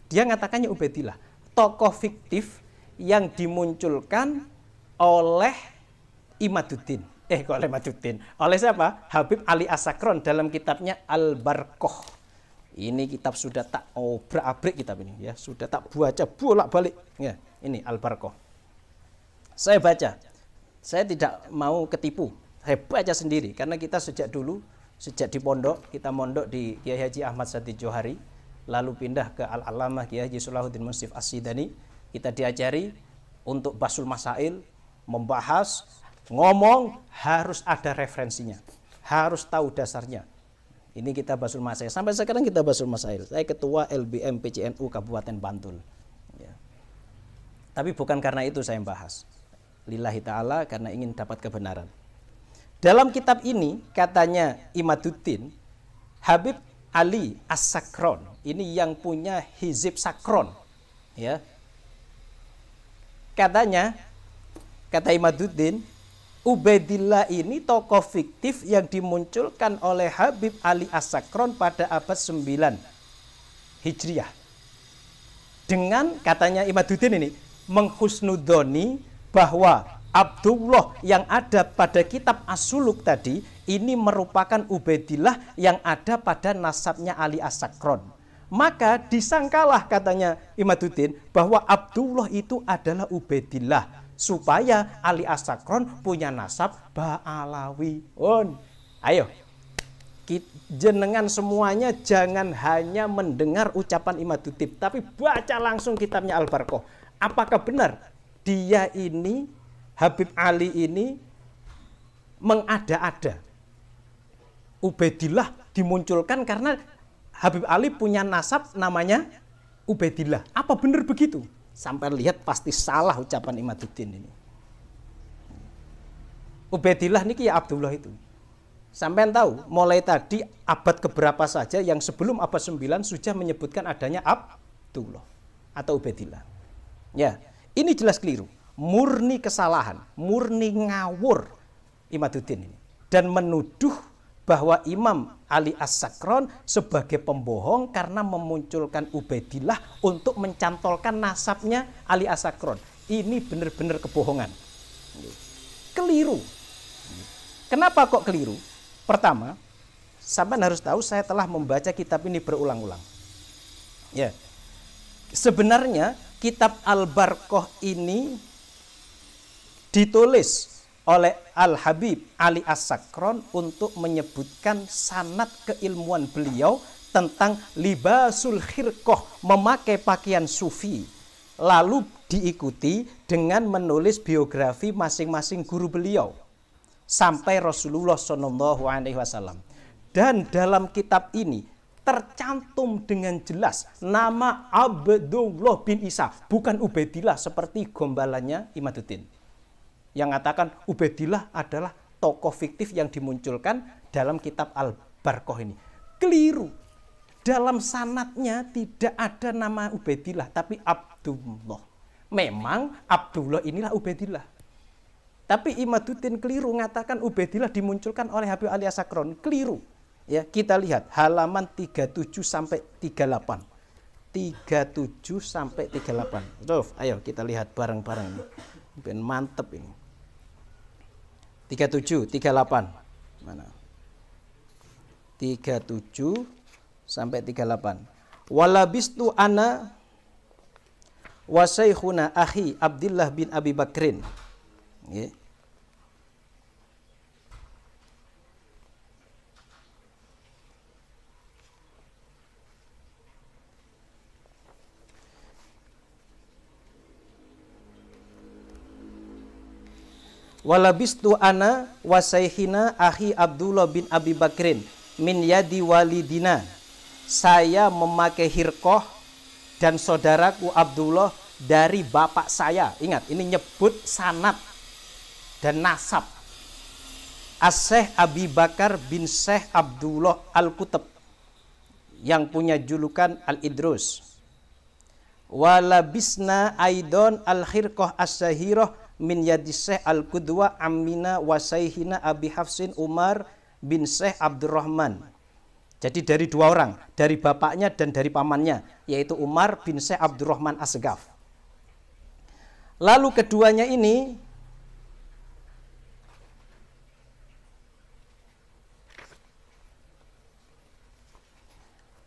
S1: dia mengatakannya Ubaidillah, tokoh fiktif yang dimunculkan oleh Imaduddin. Oleh siapa? Habib Ali As-Sakron dalam kitabnya Al-Barqoh. Ini kitab sudah tak obrak-abrik kitab ini, ya, sudah tak baca bolak-balik. Ya, ini Al-Barqoh. Saya baca, saya tidak mau ketipu, saya baca sendiri, karena kita sejak di pondok, kita mondok di Kiai Haji Ahmad Sati Johari, lalu pindah ke Al-Alamah Kiai Haji Salahuddin Munsif As-Sidani, kita diajari untuk basul masail, membahas, ngomong, harus ada referensinya, harus tahu dasarnya. Ini kita basul masail, sampai sekarang kita basul masail. Saya ketua LBM PCNU Kabupaten Bantul. Ya. Tapi bukan karena itu saya membahas. Lillahi ta'ala, karena ingin dapat kebenaran. Dalam kitab ini katanya Imaduddin, Habib Ali As-Sakron, ini yang punya Hizib Sakron, ya. Katanya, kata Imaduddin, Ubaidillah ini tokoh fiktif yang dimunculkan oleh Habib Ali As-Sakron pada abad 9 Hijriah. Dengan katanya Imaduddin ini menghusnudoni bahwa Abdullah yang ada pada kitab As-Suluk tadi ini merupakan Ubaidillah yang ada pada nasabnya Ali As-Sakron. Maka disangkalah katanya Imaduddin bahwa Abdullah itu adalah Ubaidillah, supaya Ali As-Sakron punya nasab Ba'alawi. Ayo, jenengan semuanya jangan hanya mendengar ucapan Imaduddin, tapi baca langsung kitabnya Al-Barqah. Apakah benar dia ini, Habib Ali ini, mengada-ada? Ubaidillah dimunculkan karena Habib Ali punya nasab namanya Ubaidillah. Apa benar begitu? Sampai lihat pasti salah ucapan Imaduddin ini. Ubaidillah niki ya Abdullah itu. Sampai tahu mulai tadi abad keberapa saja yang sebelum abad 9 sudah menyebutkan adanya Abdullah atau Ubaidillah. Ya, ini jelas keliru. Murni kesalahan, murni ngawur Imaduddin ini. Dan menuduh bahwa Imam Ali As-Sakron sebagai pembohong karena memunculkan Ubaidillah untuk mencantolkan nasabnya Ali As-Sakron. Ini benar-benar kebohongan. Keliru. Kenapa kok keliru? Pertama, sampean harus tahu saya telah membaca kitab ini berulang-ulang. Ya. Sebenarnya kitab Al-Barqah ini ditulis oleh Al-Habib Ali As-Sakron untuk menyebutkan sanad keilmuan beliau tentang libasul khirqah, memakai pakaian sufi. Lalu diikuti dengan menulis biografi masing-masing guru beliau sampai Rasulullah SAW. Dan dalam kitab ini tercantum dengan jelas nama Abdullah bin Isa, bukan Ubaidillah seperti gombalannya Imaduddin yang mengatakan Ubaidillah adalah tokoh fiktif yang dimunculkan dalam kitab Al-Barqah ini. Keliru. Dalam sanadnya tidak ada nama Ubaidillah, tapi Abdullah. Memang Abdullah inilah Ubaidillah. Tapi Imaduddin keliru mengatakan Ubaidillah dimunculkan oleh Habib Ali As-Sakron. Keliru. Ya, kita lihat halaman 37 sampai 38. 37 sampai 38. Ayo kita lihat bareng-bareng nih. Ben mantep ini. 37, 38. Mana? 37 sampai 38. Walabistu ana wa syekhuna akhi Abdullah bin Abi Bakrin. Nggih. Walabistu ana wa sayhina akhi Abdullah bin Abi Bakrin min yadi walidina. Saya memakai hirqah dan saudaraku Abdullah dari bapak saya. Ingat, ini nyebut sanad dan nasab. As-Syekh Abi Bakar bin Syekh Abdullah Al-Kutub yang punya julukan Al-Idrus. Walabisna aidon al-khirqah as-sahirah min yadi Syekh Al-Qudwa Amina wa Sayhina Abi Hafsin Umar bin Syekh Abdurrahman. Jadi dari dua orang, dari bapaknya dan dari pamannya, yaitu Umar bin Syekh Abdurrahman As-Segaf. Lalu keduanya ini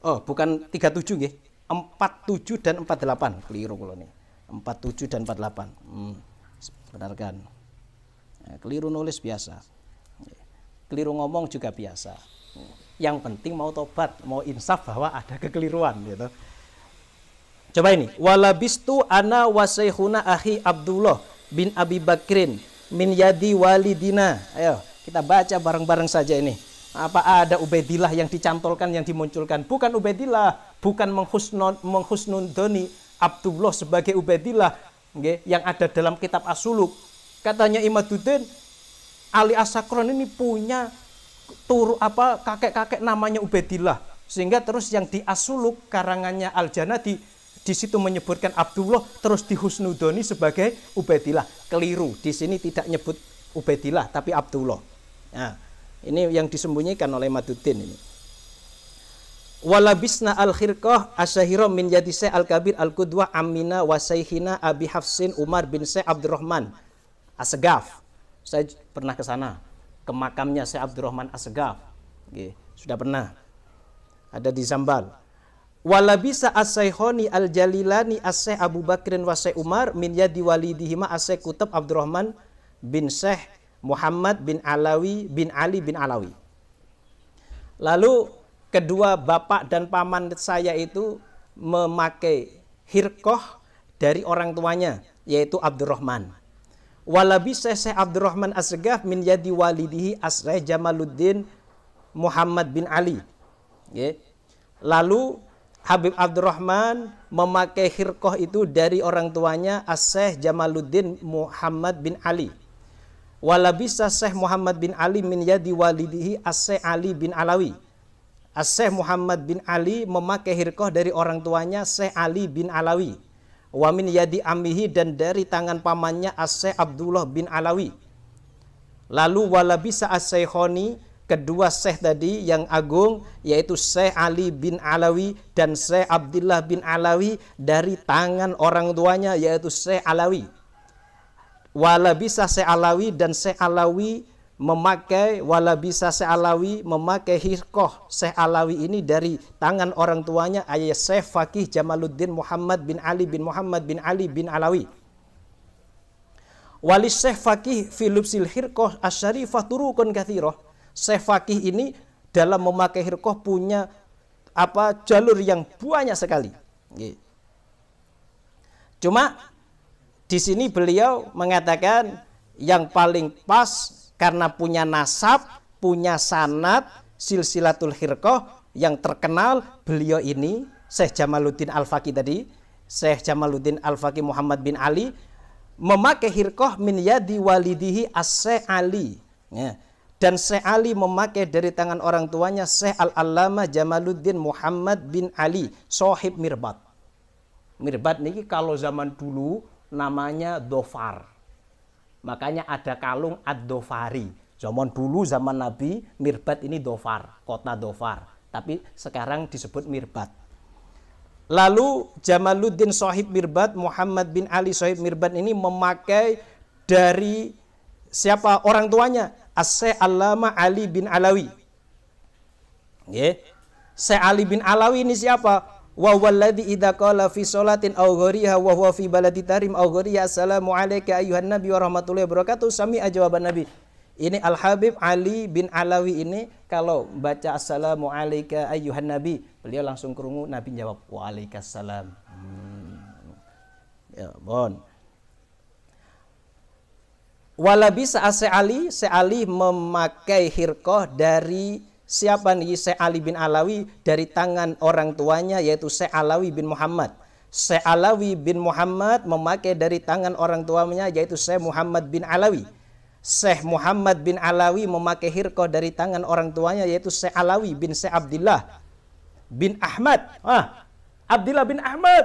S1: bukan 37 nggih, 47 dan 48. Keliru kula nih. 47 dan 48. Benarkan. Keliru nulis biasa. Keliru ngomong juga biasa. Yang penting mau tobat, mau insaf bahwa ada kekeliruan gitu. Coba ini, walabistu ana wa syekhuna akhi Abdullah bin Abi Bakrin min yadi walidina. Ayo, kita baca bareng-bareng saja ini. Apa ada Ubaidillah yang dicantolkan, yang dimunculkan? Bukan Ubaidillah, bukan menghusnudoni Abdullah sebagai Ubaidillah, okay, yang ada dalam kitab As-Suluk. Katanya Imaduddin, Ali As-Sakron ini punya kakek-kakek namanya Ubaidillah, sehingga terus yang di As-Suluk karangannya Al-Jannah di situ menyebutkan Abdullah, terus dihusnudoni sebagai Ubaidillah. Keliru, di sini tidak nyebut Ubaidillah tapi Abdullah. Nah, ini yang disembunyikan oleh Maduddin ini. Walabisna al-khirqah asyahira min yadi Syekh al-Kabir al-Qudwah Amina wa Syekhina Abi Hafsin Umar bin Syekh Abdurrahman As-Segaf. Saya pernah ke sana, ke makamnya Syekh Abdurrahman As-Segaf. Sudah pernah. Ada di Zambal. Walabisa as-Syekhoni al-Jalilani as-Syekh Abu Bakrin wa Syekh Umar min yadi walidihima as-Syekh Qutb Abdurrahman bin Syekh Muhammad bin Alawi bin Ali bin Alawi. Lalu kedua bapak dan paman saya itu memakai hirqah dari orang tuanya, yaitu Abdurrahman. Walabisa Syekh Abdurrahman As-Segaf min yadi walidihi as-Syekh Jamaluddin Muhammad bin Ali. Lalu Habib Abdurrahman memakai hirqah itu dari orang tuanya as-Syekh Jamaluddin Muhammad bin Ali. Walabisa Syekh Muhammad bin Ali min yadi walidihi as-Syekh Ali bin Alawi. As-Syekh Muhammad bin Ali memakai hirqah dari orang tuanya Syekh Ali bin Alawi. Wa min yadi ammihi, dan dari tangan pamannya as-Syekh Abdullah bin Alawi. Lalu walabisa as-Syekhoni, kedua Syekh tadi yang agung, yaitu Syekh Ali bin Alawi dan Syekh Abdullah bin Alawi, dari tangan orang tuanya yaitu Syekh Alawi. Walabisa Syekh Alawi, dan Syekh Alawi memakai hirqah Syekh Alawi ini dari tangan orang tuanya ayah Syekh Faqih Jamaluddin Muhammad bin Ali bin Muhammad bin Ali bin Alawi. Wali Syekh Faqih fi lubsil hirqah asyarifah turukun katsirah. Syekh Faqih ini dalam memakai hirqah punya jalur yang banyak sekali. Cuma di sini beliau mengatakan yang paling pas karena punya nasab, punya sanad, silsilatul hirqah yang terkenal, beliau ini Syekh Jamaluddin Al-Faqih tadi, Syekh Jamaluddin Al-Faqih Muhammad bin Ali memakai hirqah min yadi walidihi as-Syekh Ali. Dan Syekh Ali memakai dari tangan orang tuanya Syekh Al-Allamah Jamaluddin Muhammad bin Ali, Sohib Mirbat. Mirbat niki kalau zaman dulu namanya dhofar. Makanya ada kalung ad-dhofari. Zaman dulu, zaman Nabi, Mirbat ini dhofar, kota dhofar. Tapi sekarang disebut Mirbat. Lalu Jamaluddin Sohib Mirbat, Muhammad bin Ali Sohib Mirbat ini memakai dari siapa? Orang tuanya, Syekh Allamah Ali bin Alawi. Syekh Ali bin Alawi ini siapa? Wa walladzi idza qala fi sholatin aw ghariha wa huwa fi baladi tarim aw ghariha assalamu alayka ayyuhan nabi wa rahmatullahi wa barakatuh sami'a jawaban nabi. Ini Al-Habib Ali bin Alawi ini kalau baca assalamu alayka ayyuhan nabi, beliau langsung krungu Nabi jawab waalaikumsalam. Ya, bon. Walabisa Syekh Ali memakai hirqah dari siapa nih? Syekh Ali bin Alawi dari tangan orang tuanya yaitu Syekh Alawi bin Muhammad. Syekh Alawi bin Muhammad memakai dari tangan orang tuanya yaitu Syekh Muhammad bin Alawi. Syekh Muhammad bin Alawi memakai hirqah dari tangan orang tuanya yaitu Syekh Alawi bin Syekh Abdullah bin Ahmad. Abdullah bin Ahmad.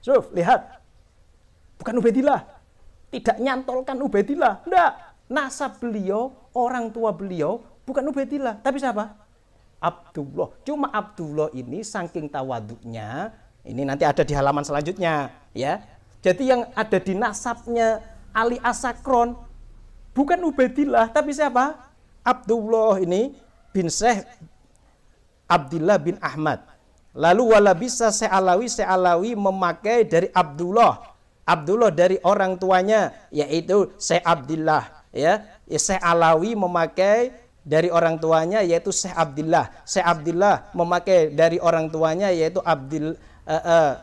S1: Lihat. Bukan Ubaidillah. Tidak nyantolkan Ubaidillah. Enggak. Nasab beliau, orang tua beliau bukan Ubaidillah, tapi siapa? Abdullah. Cuma Abdullah ini saking tawaduknya, ini nanti ada di halaman selanjutnya, ya. Jadi yang ada di nasabnya Ali As-Sakron bukan Ubaidillah, tapi siapa? Abdullah ini bin Syekh Abdullah bin Ahmad. Lalu walabisa Syekh Alawi memakai dari Abdullah dari orang tuanya yaitu Syekh Abdullah, ya. Syekh Alawi memakai dari orang tuanya yaitu Syekh Abdullah. Syekh Abdullah memakai dari orang tuanya yaitu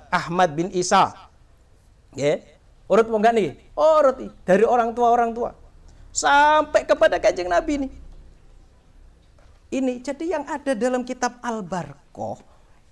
S1: Ahmad bin Isa. Urut mau enggak nih? Urut dari orang tua sampai kepada Kanjeng Nabi nih. Ini jadi yang ada dalam kitab Al-Barqah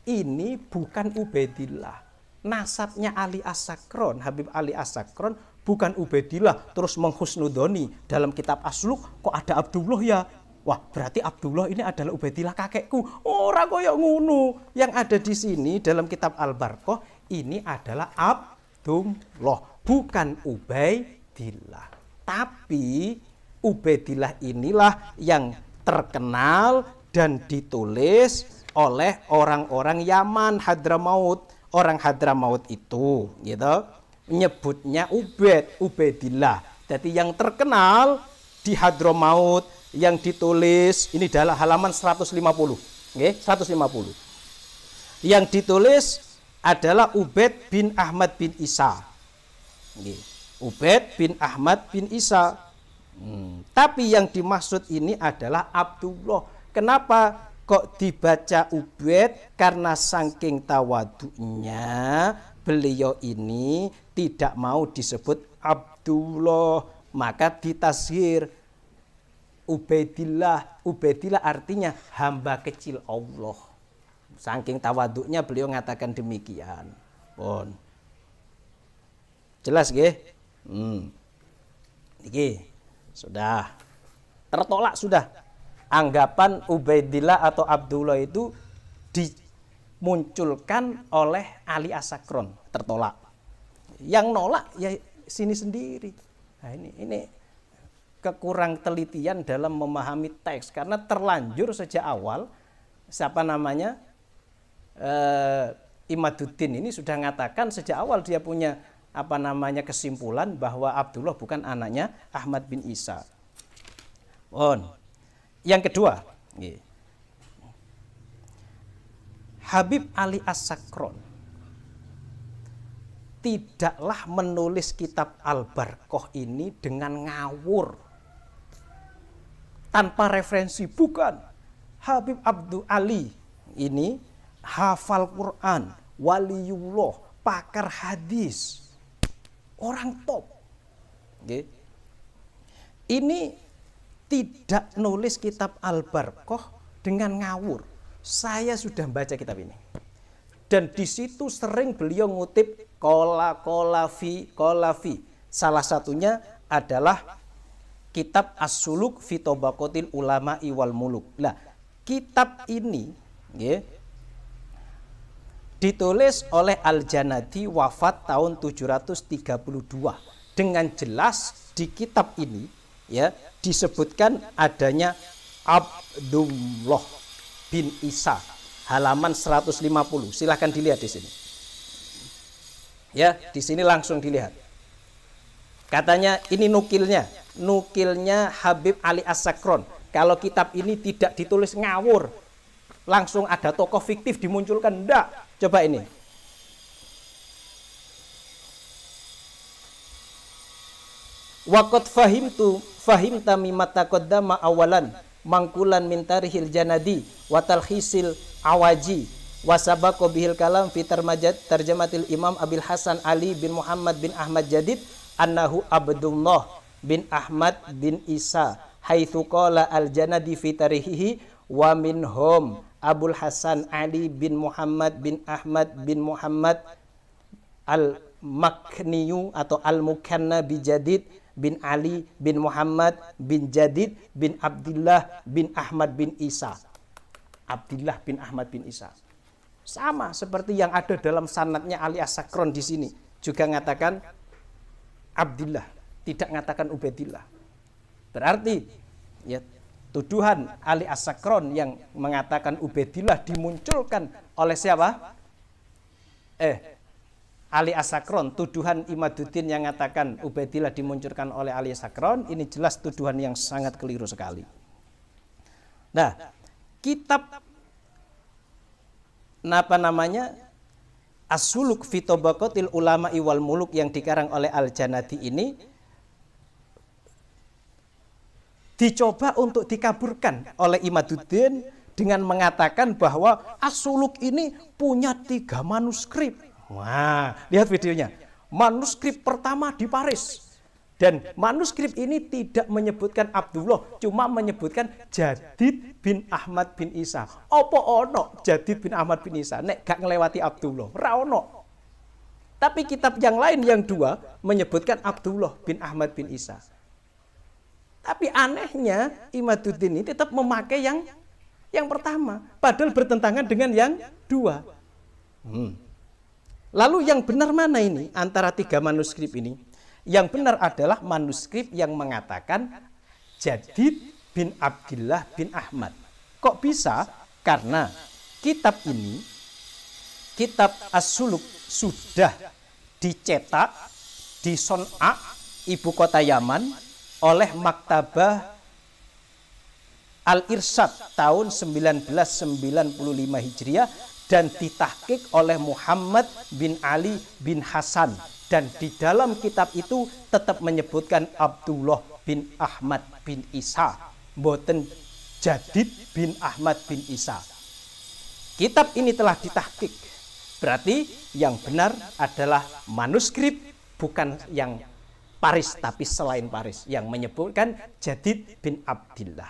S1: ini bukan Ubaidillah. Nasabnya Ali As-Sakron, Habib Ali As-Sakron bukan Ubaidillah, terus menghusnudoni dalam kitab Asluk kok ada Abdullah ya. Wah, berarti Abdullah ini adalah Ubaidillah kakekku. Ora koyo ngono. Yang ada di sini dalam kitab Al-Barqah ini adalah Abdullah, bukan Ubaidillah. Tapi Ubaidillah inilah yang terkenal dan ditulis oleh orang-orang Yaman, Hadramaut. Orang Hadramaut itu gitu menyebutnya Ubaidillah. Jadi yang terkenal di Hadramaut yang ditulis ini adalah halaman 150. Nggih, 150. Yang ditulis adalah Ubaid bin Ahmad bin Isa. Nggih, Ubaid bin Ahmad bin Isa. Tapi yang dimaksud ini adalah Abdullah. Kenapa kok dibaca Ubaid? Karena saking tawadhunya beliau ini tidak mau disebut Abdullah, maka ditashir Ubaidillah. Ubaidillah artinya hamba kecil Allah. Saking tawadhunya beliau mengatakan demikian. Pun jelas nggih? Niki sudah tertolak sudah. Anggapan Ubaidillah atau Abdullah itu dimunculkan oleh Ali As-Sakron, tertolak. Yang nolak ya sini sendiri. Nah, ini kekurang telitian dalam memahami teks karena terlanjur sejak awal siapa namanya Imaduddin ini sudah mengatakan sejak awal dia punya apa namanya kesimpulan bahwa Abdullah bukan anaknya Ahmad bin Isa. Yang kedua, Habib Ali As-Sakron tidaklah menulis kitab Al-Barqah ini dengan ngawur tanpa referensi, bukan. Habib Abdul Ali ini hafal Quran, waliullah, pakar hadis, orang top. Ini tidak nulis kitab Al-Barqah dengan ngawur. Saya sudah baca kitab ini. Dan di situ sering beliau ngutip kola fi. Salah satunya adalah kitab As-Suluk fi Tabaqatil Ulama wal Muluk. Nah, kitab ini ditulis oleh Al-Janadi wafat tahun 732. Dengan jelas di kitab ini disebutkan adanya Abdullah bin Isa, halaman 150. Silahkan dilihat di sini. Ya, di sini langsung dilihat. Katanya ini nukilnya Habib Ali As-Sakron. Kalau kitab ini tidak ditulis ngawur, langsung ada tokoh fiktif dimunculkan, enggak. Coba ini. Waqad fahimta mimma taqaddama awalan mangkulan min tarihil Janadi wa talkhisil awaji wa sabaqa bihil kalam fi tarjamatil Imam Abil Hasan Ali bin Muhammad bin Ahmad Jadid annahu Abdullah bin Ahmad bin Isa haitsu qala al-Janadi fi tarihihi wa minhum Abul Hasan Ali bin Muhammad bin Ahmad bin Muhammad al-Makniyu atau al-Mukanna bi Jadid bin Ali bin Muhammad bin Jadid bin Abdullah bin Ahmad bin Isa. Abdullah bin Ahmad bin Isa. Sama seperti yang ada dalam sanadnya Ali As-Sakron di sini. Juga mengatakan Abdullah, tidak mengatakan Ubaidillah. Berarti tuduhan Ali As-Sakron yang mengatakan Ubaidillah dimunculkan oleh siapa? Ali As-Sakron, tuduhan Imaduddin yang mengatakan Ubaidillah dimunculkan oleh Ali As-Sakron, ini jelas tuduhan yang sangat keliru sekali. Nah, kitab As-Suluk fi Tabaqatil Ulama wal Muluk yang dikarang oleh Al-Janadi ini dicoba untuk dikaburkan oleh Imaduddin dengan mengatakan bahwa As-Suluk ini punya 3 manuskrip. Wah, lihat videonya. Manuskrip pertama di Paris. Dan manuskrip ini tidak menyebutkan Abdullah, cuma menyebutkan Jadid bin Ahmad bin Isa. Apa ono Jadid bin Ahmad bin Isa nek gak ngelewati Abdullah? Ra ono. Tapi kitab yang lain yang dua menyebutkan Abdullah bin Ahmad bin Isa. Tapi anehnya Imaduddin ini tetap memakai yang pertama, padahal bertentangan dengan yang dua. Lalu yang benar mana ini antara tiga manuskrip ini? Yang benar adalah manuskrip yang mengatakan Jadid bin Abdillah bin Ahmad. Kok bisa? Karena kitab ini, kitab As-Suluk, sudah dicetak di Son'a, ibu kota Yaman, oleh Maktabah Al-Irsyad tahun 1995 Hijriah dan ditahqiq oleh Muhammad bin Ali bin Hasan. Dan di dalam kitab itu tetap menyebutkan Abdullah bin Ahmad bin Isa, boten Jadid bin Ahmad bin Isa. Kitab ini telah ditahqiq. Berarti yang benar adalah manuskrip, bukan yang Paris, tapi selain Paris, yang menyebutkan Jadid bin Abdillah.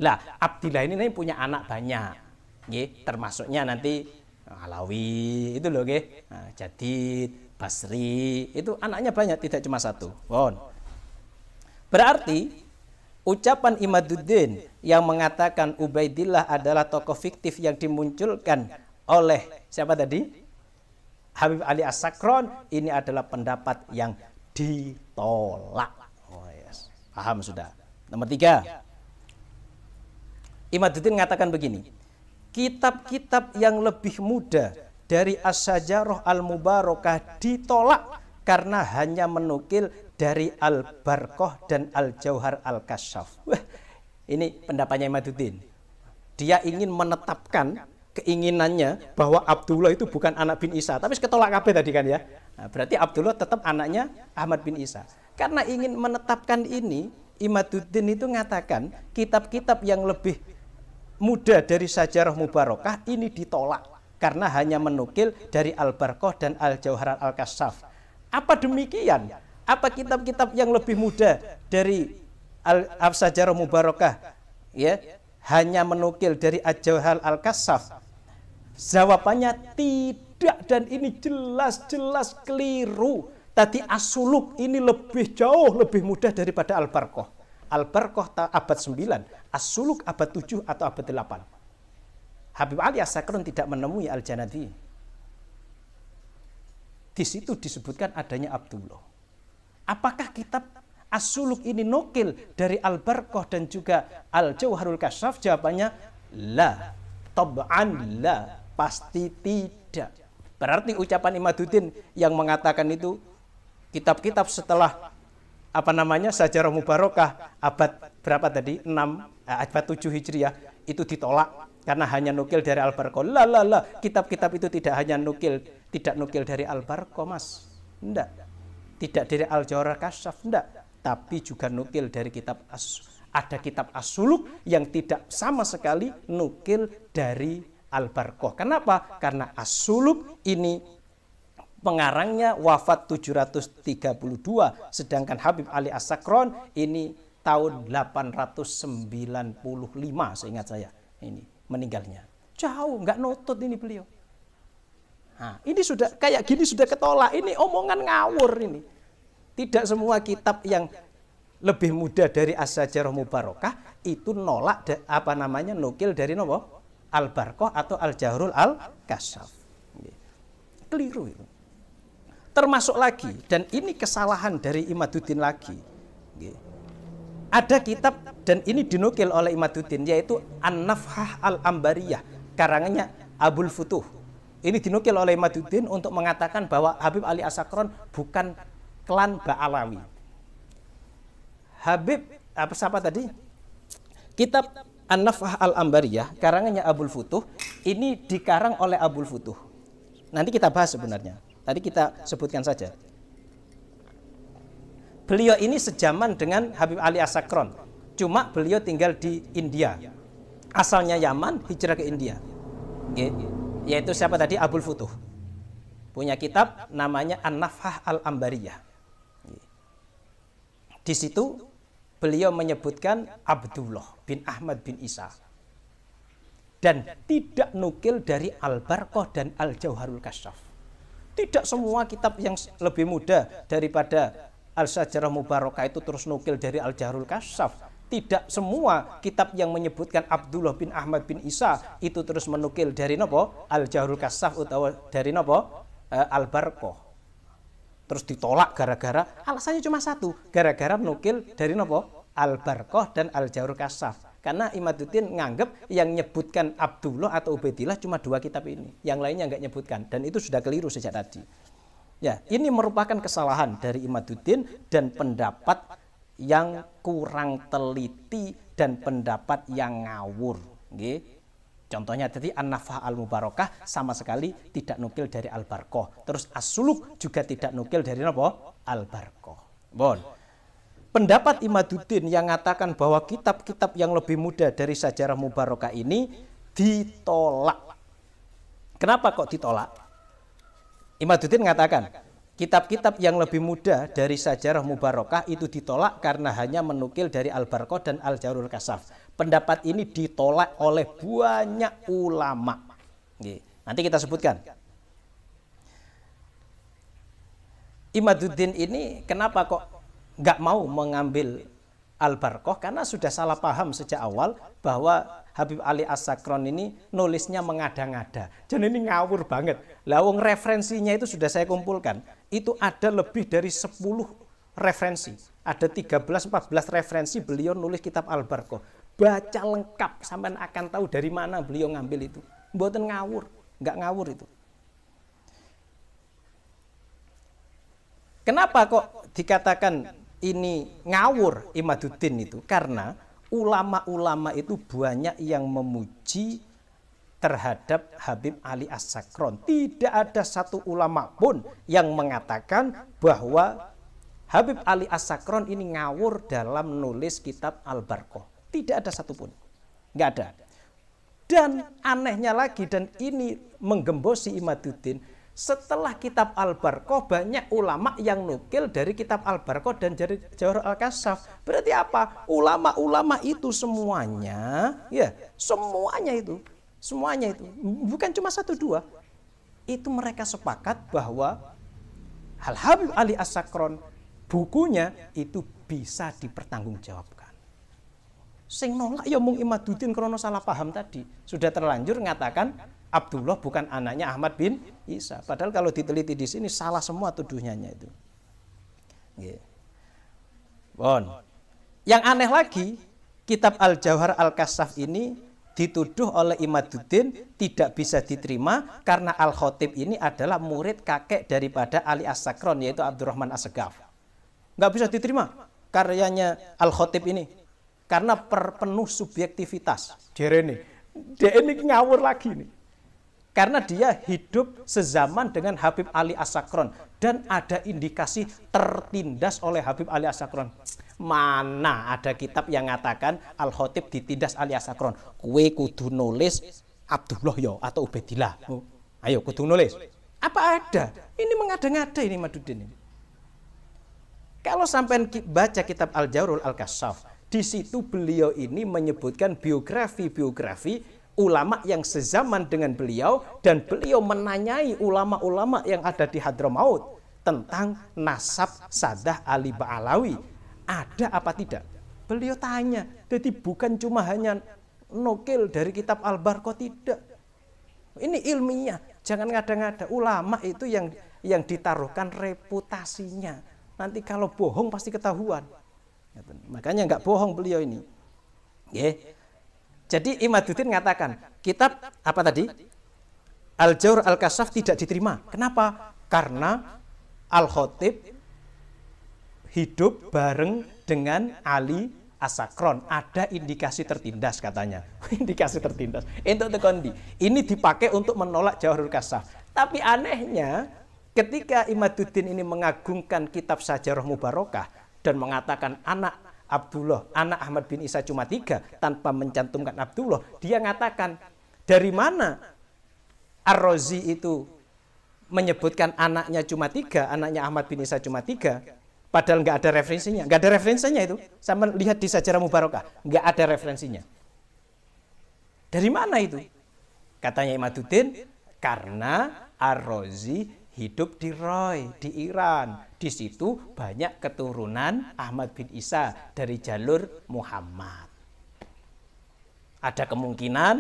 S1: Lah, Abdillah ini punya anak banyak, termasuknya nanti Alawi, itu loh, nah, Jadid, Basri, itu anaknya banyak, tidak cuma satu. Berarti ucapan Imaduddin yang mengatakan Ubaidillah adalah tokoh fiktif yang dimunculkan oleh siapa tadi? Habib Ali As-Sakron, ini adalah pendapat yang ditolak. Paham sudah. Nomor 3, Imaduddin mengatakan begini, kitab-kitab yang lebih muda dari As-Sajarah Al-Mubarakah ditolak karena hanya menukil dari Al-Barqah dan Al-Jauhar Al-Kasyaf. Ini pendapatnya Imaduddin. Dia ingin menetapkan keinginannya bahwa Abdullah itu bukan anak bin Isa, tapi ketolak kabeh tadi kan ya. Nah, berarti Abdullah tetap anaknya Ahmad bin Isa. Karena ingin menetapkan ini, Imaduddin itu mengatakan kitab-kitab yang lebih muda dari Sajarah Mubarakah ini ditolak karena hanya menukil dari Al-Barqah dan Al-Jauhar Al-Kasyaf. Apa demikian? Apa kitab-kitab yang lebih muda dari Al-Sajarah Mubarakah ya hanya menukil dari Al-Jauhar Al-Kasyaf? Jawabannya tidak, dan ini jelas-jelas keliru. Tadi As-Suluk ini jauh lebih mudah daripada Al-Barqah. Al-Barqah abad 9, As-Suluk abad 7 atau abad 8. Habib Ali As-Sakron tidak menemui Al-Janadi. Di situ disebutkan adanya Abdullah. Apakah kitab As-Suluk ini nukil dari Al-Barqah dan juga Al-Jauharul Kasyaf? Jawabannya la, tab'an la, pasti tidak. Berarti ucapan Imaduddin yang mengatakan itu kitab-kitab setelah Sajarah Mubarakah abad berapa tadi? 6 abad 7 Hijriah itu ditolak karena hanya nukil dari Al-Barqah. La, kitab-kitab itu tidak hanya tidak nukil dari Al-Barqah, Mas. Enggak. Tidak dari Al-Jauhar Kasyaf, enggak. Tapi juga nukil dari kitab ada kitab As-Suluk yang tidak sama sekali nukil dari Al-Barqah. Kenapa? Karena As-Suluk ini pengarangnya wafat 732, sedangkan Habib Ali As-Sakron ini tahun 895 seingat saya ini meninggalnya. Jauh, nggak nutut ini beliau. Nah, ini sudah kayak gini sudah ketolak. Ini omongan ngawur ini. Tidak semua kitab yang lebih muda dari As-Sajarah Mubarakah itu nolak nukil dari Al-Barqah atau Al-Jauharul Al-Kasyaf. Keliru itu. Termasuk lagi, dan ini kesalahan dari Imaduddin lagi. Ada kitab dan ini dinukil oleh Imaduddin yaitu An-Nafhah Al-Ambariyah, karangannya Abul Futuh. Ini dinukil oleh Imaduddin untuk mengatakan bahwa Habib Ali As-Sakron bukan klan Ba'alawi. Kitab An-Nafhah Al-Ambariyah karangannya Abul Futuh ini dikarang oleh Abul Futuh. Nanti kita bahas sebenarnya. Tadi kita sebutkan saja. Beliau ini sejaman dengan Habib Ali As-Sakron. Cuma beliau tinggal di India. Asalnya Yaman, hijrah ke India. Yaitu siapa tadi? Abul Futuh. Punya kitab namanya An-Nafhah Al-Ambariyah. Di situ beliau menyebutkan Abdullah bin Ahmad bin Isa. Dan tidak nukil dari Al-Barqah dan Al-Jauharul Kasyaf. Tidak semua kitab yang lebih muda daripada Al-Syajarah Mubarakah itu terus nukil dari Al-Jahrul Kasyaf. Tidak semua kitab yang menyebutkan Abdullah bin Ahmad bin Isa itu terus menukil dari nopo Al-Jahrul Kasyaf utawa dari nopo Al-Barqah. Terus ditolak gara-gara alasannya cuma satu, gara-gara nukil dari nopo Al-Barqah dan Al-Jahrul Kasyaf. Karena Imaduddin nganggep yang nyebutkan Abdullah atau Ubaidillah cuma 2 kitab ini. Yang lainnya nggak nyebutkan. Dan itu sudah keliru sejak tadi. Ya, ini merupakan kesalahan dari Imaduddin dan pendapat yang kurang teliti dan pendapat yang ngawur. Nggih. Contohnya tadi An-Nafah Al-Mubarakah sama sekali tidak nukil dari Al-Barqah. Terus As-Suluk juga tidak nukil dari apa? Al-Barqah. Bon. Pendapat Imaduddin yang mengatakan bahwa kitab-kitab yang lebih muda dari Sajarah Mubarakah ini ditolak. Kenapa kok ditolak? Imaduddin mengatakan kitab-kitab yang lebih muda dari Sajarah Mubarakah itu ditolak karena hanya menukil dari Al-Barqah dan Al-Jahrul Kasyaf. Pendapat ini ditolak oleh banyak ulama. Nanti kita sebutkan. Imaduddin ini kenapa kok nggak mau mengambil Al-Barqah? Karena sudah salah paham sejak awal bahwa Habib Ali As-Sakron ini nulisnya mengada-ngada. Jadi ini ngawur banget. Lawang referensinya itu sudah saya kumpulkan. Itu ada lebih dari 10 referensi. Ada 13-14 referensi beliau nulis kitab Al-Barqah. Baca lengkap, sampai akan tahu dari mana beliau ngambil itu. Mboten ngawur, nggak ngawur itu. Kenapa kok dikatakan ini ngawur Imaduddin itu? Karena ulama-ulama itu banyak yang memuji terhadap Habib Ali As-Sakron. Tidak ada satu ulama pun yang mengatakan bahwa Habib Ali As-Sakron ini ngawur dalam nulis kitab Al-Barqah. Tidak ada satupun. Nggak ada. Dan anehnya lagi, dan ini menggembosi Imaduddin, setelah kitab Al-Barqah banyak ulama yang nukil dari kitab Al-Barqah dan dari Jahrul Al-Kasyaf. Berarti apa? Ulama-ulama itu semuanya, ya, semuanya itu, bukan cuma 1-2. Itu mereka sepakat bahwa Al-Habib Ali As-Sakron bukunya itu bisa dipertanggungjawabkan. Sing nolak ya mung Imaduddin krono salah paham tadi. Sudah terlanjur mengatakan Abdullah bukan anaknya Ahmad bin Isa. Padahal kalau diteliti di sini salah semua tuduhannya itu. Bon. Yang aneh lagi, kitab Al-Jauhar Al-Kasyaf ini dituduh oleh Imaduddin tidak bisa diterima karena Al-Khatib ini adalah murid kakek daripada Ali As-Sakron, yaitu Abdurrahman As-Segaf. Nggak bisa diterima karyanya Al-Khatib ini karena penuh subjektivitas. Jerene, dia ini ngawur lagi nih. Karena dia hidup sezaman dengan Habib Ali As-Sakron dan ada indikasi tertindas oleh Habib Ali As-Sakron. Mana ada kitab yang mengatakan Al-Khatib ditindas Ali As-Sakron? Kue kudu nulis Abdullah yo atau Ubaidillah. Ayo kudu nulis. Apa ada? Ini mengada-ngada ini Imaduddin ini. Kalau sampai baca kitab Al-Jahrul Al-Kasyaf, di situ beliau ini menyebutkan biografi ulama yang sezaman dengan beliau, dan beliau menanyai ulama-ulama yang ada di Hadramaut tentang nasab Sadah Ali Ba'alawi. Ada apa tidak? Beliau tanya. Jadi bukan cuma hanya nukil dari kitab Al-Barqah, tidak. Ini ilmiah. Jangan ngada-ngada. Ulama itu yang ditaruhkan reputasinya. Nanti kalau bohong pasti ketahuan. Makanya nggak bohong beliau ini. Jadi Imaduddin mengatakan kitab apa tadi? Al-Jauhar Al-Kasyaf tidak diterima. Kenapa? Karena Al-Khatib hidup bareng dengan Ali As-Sakron. Ada indikasi tertindas katanya. Indikasi tertindas. Untuk tekondi. Ini dipakai untuk menolak Jahrul Kasyaf. Tapi anehnya ketika Imaduddin ini mengagungkan kitab Sajarah Mubarakah dan mengatakan anak Abdullah, anak Ahmad bin Isa cuma 3 tanpa mencantumkan Abdullah, dia mengatakan dari mana Ar-Razi itu menyebutkan anaknya cuma 3, anaknya Ahmad bin Isa cuma 3, padahal nggak ada referensinya. Nggak ada referensinya itu. Sama lihat di Sajarah Mubarakah, nggak ada referensinya. Dari mana itu? Katanya Imaduddin, karena Ar-Razi hidup di Roy, di Iran. Di situ banyak keturunan Ahmad bin Isa dari jalur Muhammad. Ada kemungkinan,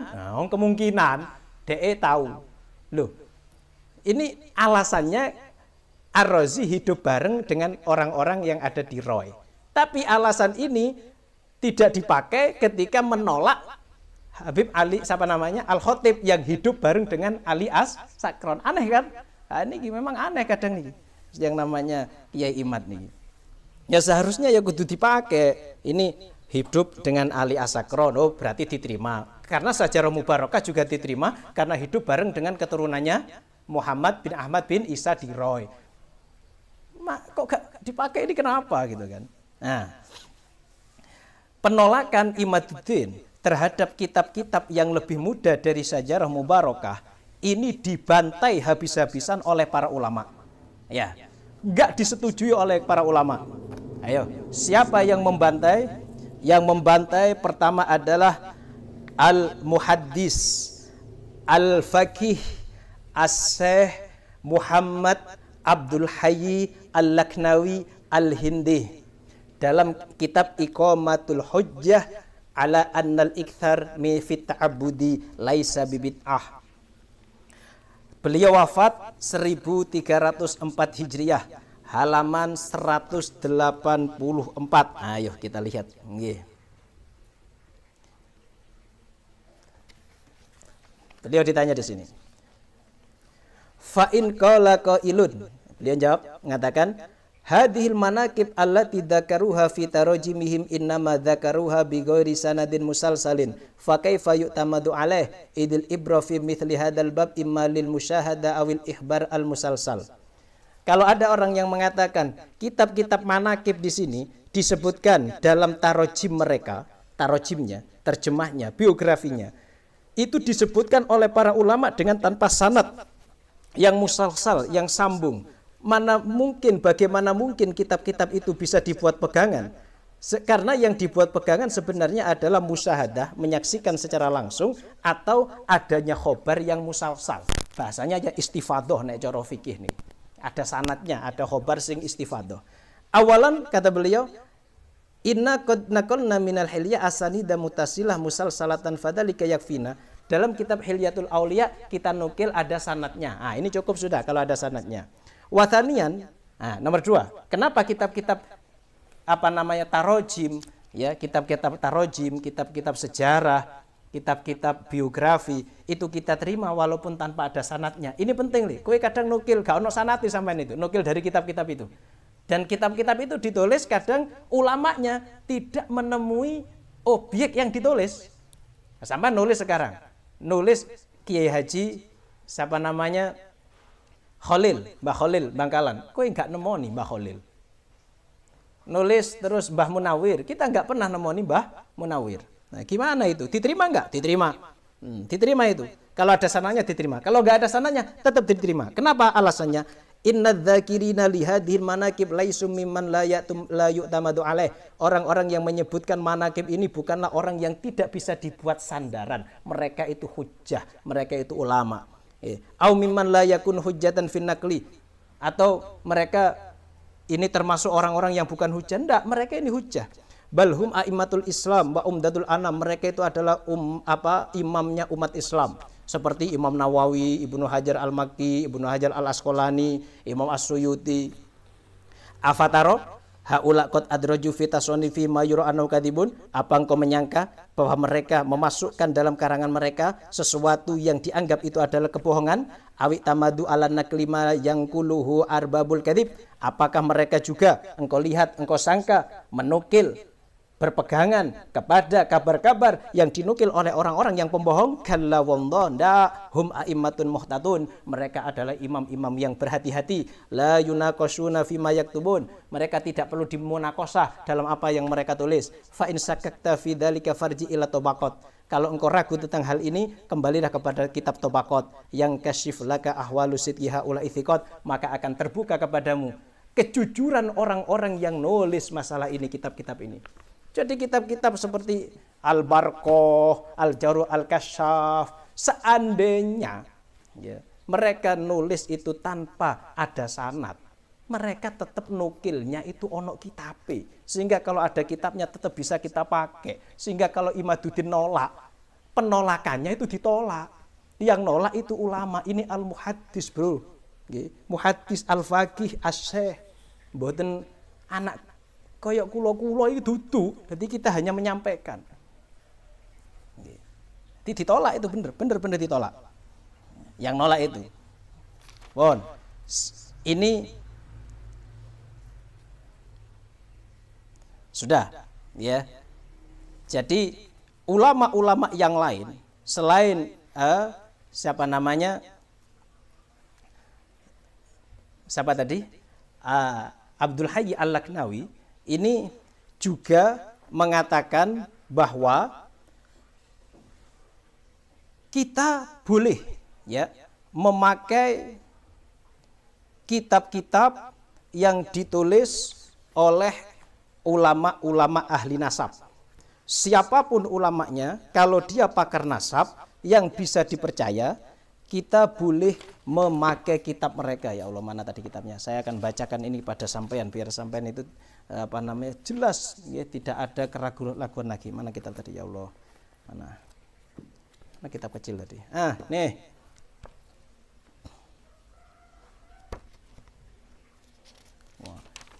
S1: kemungkinan DE tahu. Loh, ini alasannya Ar-Razi hidup bareng dengan orang-orang yang ada di Roy. Tapi alasan ini tidak dipakai ketika menolak Habib Ali Al-Khatib yang hidup bareng dengan Ali As-Sakron. Aneh kan? Nah, ini memang aneh kadang nih yang namanya Kiai Imad nih. Ya seharusnya ya kudu dipakai. Ini hidup dengan Ali As-Sakron, berarti diterima. Karena Sajarah Mubarakah juga diterima karena hidup bareng dengan keturunannya Muhammad bin Ahmad bin Isa di Roy. Kok gak dipakai ini kenapa gitu kan? Nah, penolakan Imaduddin terhadap kitab-kitab yang lebih muda dari Sajarah Mubarakah ini dibantai habis-habisan oleh para ulama. Ya, nggak disetujui oleh para ulama. Ayo, siapa yang membantai? Yang membantai pertama adalah Al-Muhaddis Al-Faqih As-Syekh Muhammad Abdul Hayy Al-Laknawi Al-Hindi dalam kitab Iqamatul Hujjah ala annal ikthar mi fit ta'abbudi laisa bibid'ah. Beliau wafat 1304 Hijriah, halaman 184. Ayo kita lihat. Nggih. Beliau ditanya di sini. Fa in qala qailun. Beliau jawab mengatakan hadhil manaqib allati dzakaruha fi tarajimihim innama dzakaruha bi ghairi sanadin musalsalin fa kaifa yu'tamadu alaih idil ibra fi mithli hadzal bab imma lil musyahada awil ihbar al musalsal. Kalau ada orang yang mengatakan kitab-kitab manaqib di sini disebutkan dalam tarojim mereka, tarojimnya, terjemahnya, biografinya, itu disebutkan oleh para ulama dengan tanpa sanad yang musalsal, yang sambung. Bagaimana mungkin kitab-kitab itu bisa dibuat pegangan? Karena yang dibuat pegangan sebenarnya adalah musyahadah, menyaksikan secara langsung, atau adanya khobar yang musalsal. Bahasanya ya istifadoh nek cara fikih nih. Ada sanadnya, ada khobar sing istifadoh. Awalan kata beliau, inna qad naqalna minal hilya asanida mutasilah musalsalatan fadalika yakfina. Dalam kitab Hilyatul Auliya kita nukil ada sanadnya. Nah, ini cukup sudah kalau ada sanadnya. Wathanian, nomor 2. Kenapa kitab-kitab tarojim, ya, kitab-kitab tarojim, kitab-kitab sejarah, kitab-kitab biografi itu kita terima walaupun tanpa ada sanadnya. Ini penting nih. Kowe kadang nukil gak ono sanate sampean itu, nukil dari kitab-kitab itu. Dan kitab-kitab itu ditulis kadang ulamanya tidak menemui objek yang ditulis. Sampean nulis sekarang. Nulis Kiai Haji Khalil, Mbah Khalil Bangkalan. Kowe enggak nemoni Mbah Khalil. Nulis terus Mbah Munawir, kita enggak pernah nemoni Mbah Munawir. Nah, gimana itu? Diterima enggak? Diterima. Diterima itu. Kalau ada sananya diterima. Kalau enggak ada sananya tetap diterima. Kenapa alasannya? Innadzakirina lihadhil manaqib laisum mimman la yu'tamadu alaih. Orang-orang yang menyebutkan manaqib ini bukanlah orang yang tidak bisa dibuat sandaran. Mereka itu hujjah, mereka itu ulama. Au mimman la yakun hujjatan fin naqli. Atau mereka ini termasuk orang-orang yang bukan hujjah. Enggak, mereka ini hujjah. Balhum a'immatul Islam wa umdatul anam. Mereka itu adalah imamnya umat Islam. Seperti Imam Nawawi, Ibnu Hajar Al-Makki, Ibnu Hajar Al-Asqalani, Imam As-Suyuti. Afataro haula qad adraju fi tasanifi ma yura annahu kadibun. Apa engkau menyangka bahwa mereka memasukkan dalam karangan mereka sesuatu yang dianggap itu adalah kebohongan? Awi tamadu ala naklima yang kuluhu arbabul kadib. Apakah mereka juga engkau lihat, engkau sangka menukil, berpegangan kepada kabar-kabar yang dinukil oleh orang-orang yang pembohong? Kalla wallah, hum a'immatun muhtadun. Mereka adalah imam-imam yang berhati-hati. La yunaqashuna fima yaktubun. Mereka tidak perlu dimunakosah dalam apa yang mereka tulis. Fa in sakakta fi dzalika farji ila tabaqat. Kalau engkau ragu tentang hal ini, kembalilah kepada kitab Tabaqat yang kasyif laka ahwalu sidqiha ula ithiqat, maka akan terbuka kepadamu kejujuran orang-orang yang nulis masalah ini, kitab-kitab ini. Jadi kitab-kitab seperti Al-Barqah, Al-Jaru Al-Kasyaf, seandainya ya, mereka nulis itu tanpa ada sanad, mereka tetap nukilnya itu ono kitabe. Sehingga kalau ada kitabnya tetap bisa kita pakai. Sehingga kalau Imaduddin nolak, penolakannya itu ditolak. Yang nolak itu ulama. Ini al-muhaddis, bro. Muhaddis al-faqih as-syekh. Mboten anak koyok kulo-kulo itu duduk. Jadi kita hanya menyampaikan. Ditolak itu bener ditolak. Yang nolak itu. Bon. Ini sudah, ya. Jadi ulama-ulama yang lain selain siapa namanya? Siapa tadi? Abdul Hayy Al-Laknawi ini juga mengatakan bahwa kita boleh, ya, memakai kitab-kitab yang ditulis oleh ulama-ulama ahli nasab. Siapapun ulamanya, kalau dia pakar nasab yang bisa dipercaya, kita boleh memakai kitab mereka. Ya Allah, mana tadi kitabnya? Saya akan bacakan ini pada sampean biar sampean itu jelas, ya, tidak ada keraguan-raguan lagi. Mana kitab tadi, ya Allah? Mana kitab kecil tadi? Nih.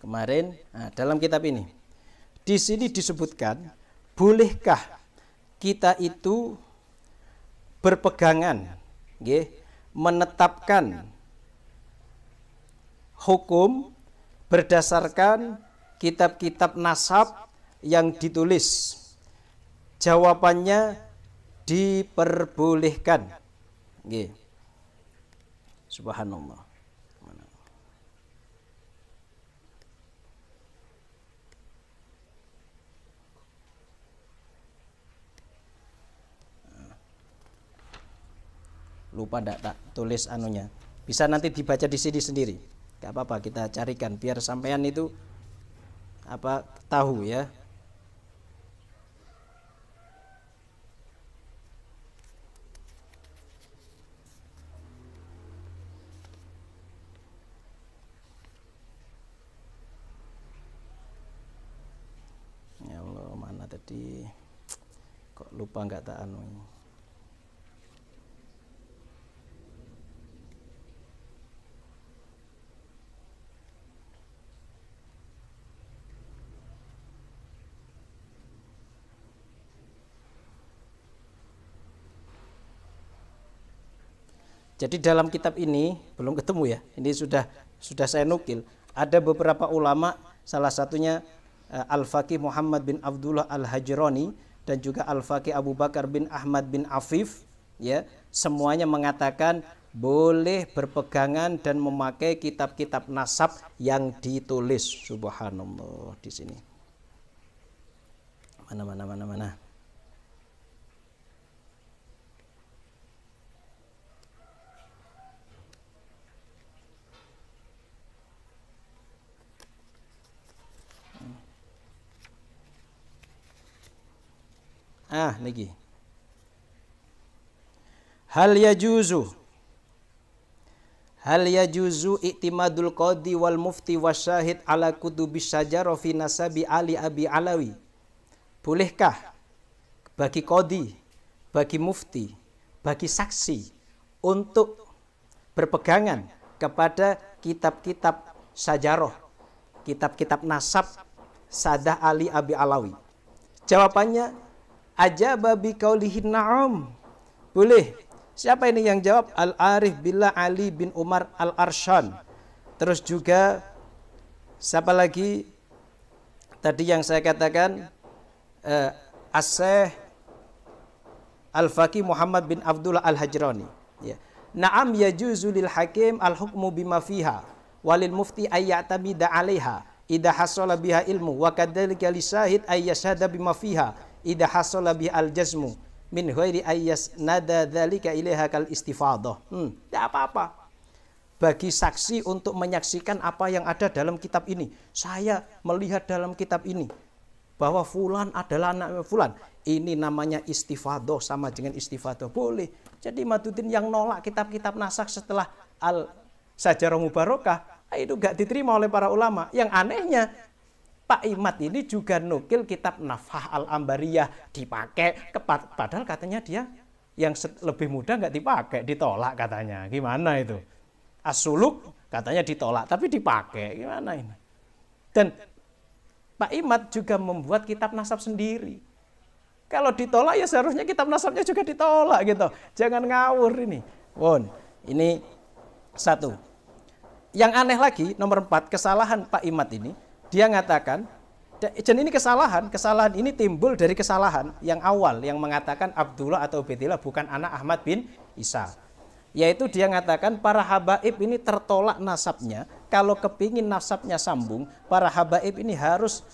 S1: Kemarin, dalam kitab ini, di sini disebutkan, bolehkah kita itu berpegangan, menetapkan hukum berdasarkan kitab-kitab nasab yang ditulis? Jawabannya diperbolehkan. Subhanallah. Lupa tak tulis anunya. Bisa nanti dibaca di sini sendiri. Gak apa-apa, kita carikan biar sampean itu tahu, ya. Ya Allah, mana tadi? Kok lupa nggak tak anu. Jadi dalam kitab ini belum ketemu, ya. Ini sudah saya nukil. Ada beberapa ulama, salah satunya Al-Faqih Muhammad bin Abdullah Al-Hajrani dan juga Al-Faqih Abu Bakar bin Ahmad bin Afif, ya, semuanya mengatakan boleh berpegangan dan memakai kitab-kitab nasab yang ditulis. Subhanallah, di sini. Mana. Niki. Hal yajuzu i'timadul qadi wal mufti wasyahid ala kutubis syajarah fi nasabi Ali Abi Alawi. Bolehkah bagi qadi, bagi mufti, bagi saksi untuk berpegangan kepada kitab-kitab syajarah, kitab-kitab nasab Sadah Ali Abi Alawi? Jawabannya ajaba bi qaulihi na'am. Boleh. Siapa ini yang jawab? Al-Arif Billah Ali bin Umar Al-Arshan. Terus juga siapa lagi? Tadi yang saya katakan As-Syekh Al-Faqih Muhammad bin Abdullah Al-Hajrani, ya. Na'am yajuzu lil hakim al-hukmu bima fiha walil mufti ayya'tamida 'alaiha idza hasala biha ilmu wa kadzalika lisahid ayyashhada bima fiha idza hasala bi al-jazmu min ghairi ayyas nada dzalika ilaiha kal istifadah. Tidak apa-apa bagi saksi untuk menyaksikan apa yang ada dalam kitab ini. Saya melihat dalam kitab ini bahwa fulan adalah anak fulan. Ini namanya istifadoh, sama dengan istifadoh. Boleh. Jadi Imaduddin yang nolak kitab-kitab nasakh setelah Al-Sajarah Mubarakah, itu gak diterima oleh para ulama. Yang anehnya, Pak Imad ini juga nukil kitab Nafhah Al-Ambariyah dipakai, padahal katanya dia yang lebih mudah nggak dipakai, ditolak katanya. Gimana itu? As-Suluk katanya ditolak, tapi dipakai. Gimana ini? Dan Pak Imad juga membuat kitab nasab sendiri. Kalau ditolak ya seharusnya kitab nasabnya juga ditolak gitu. Jangan ngawur ini. Won, ini satu. Yang aneh lagi, nomor 4, kesalahan Pak Imad ini. Dia mengatakan, dan ini kesalahan ini timbul dari kesalahan yang awal yang mengatakan Abdullah atau Ubaidillah bukan anak Ahmad bin Isa. Yaitu dia mengatakan para habaib ini tertolak nasabnya. Kalau kepingin nasabnya sambung, para habaib ini harus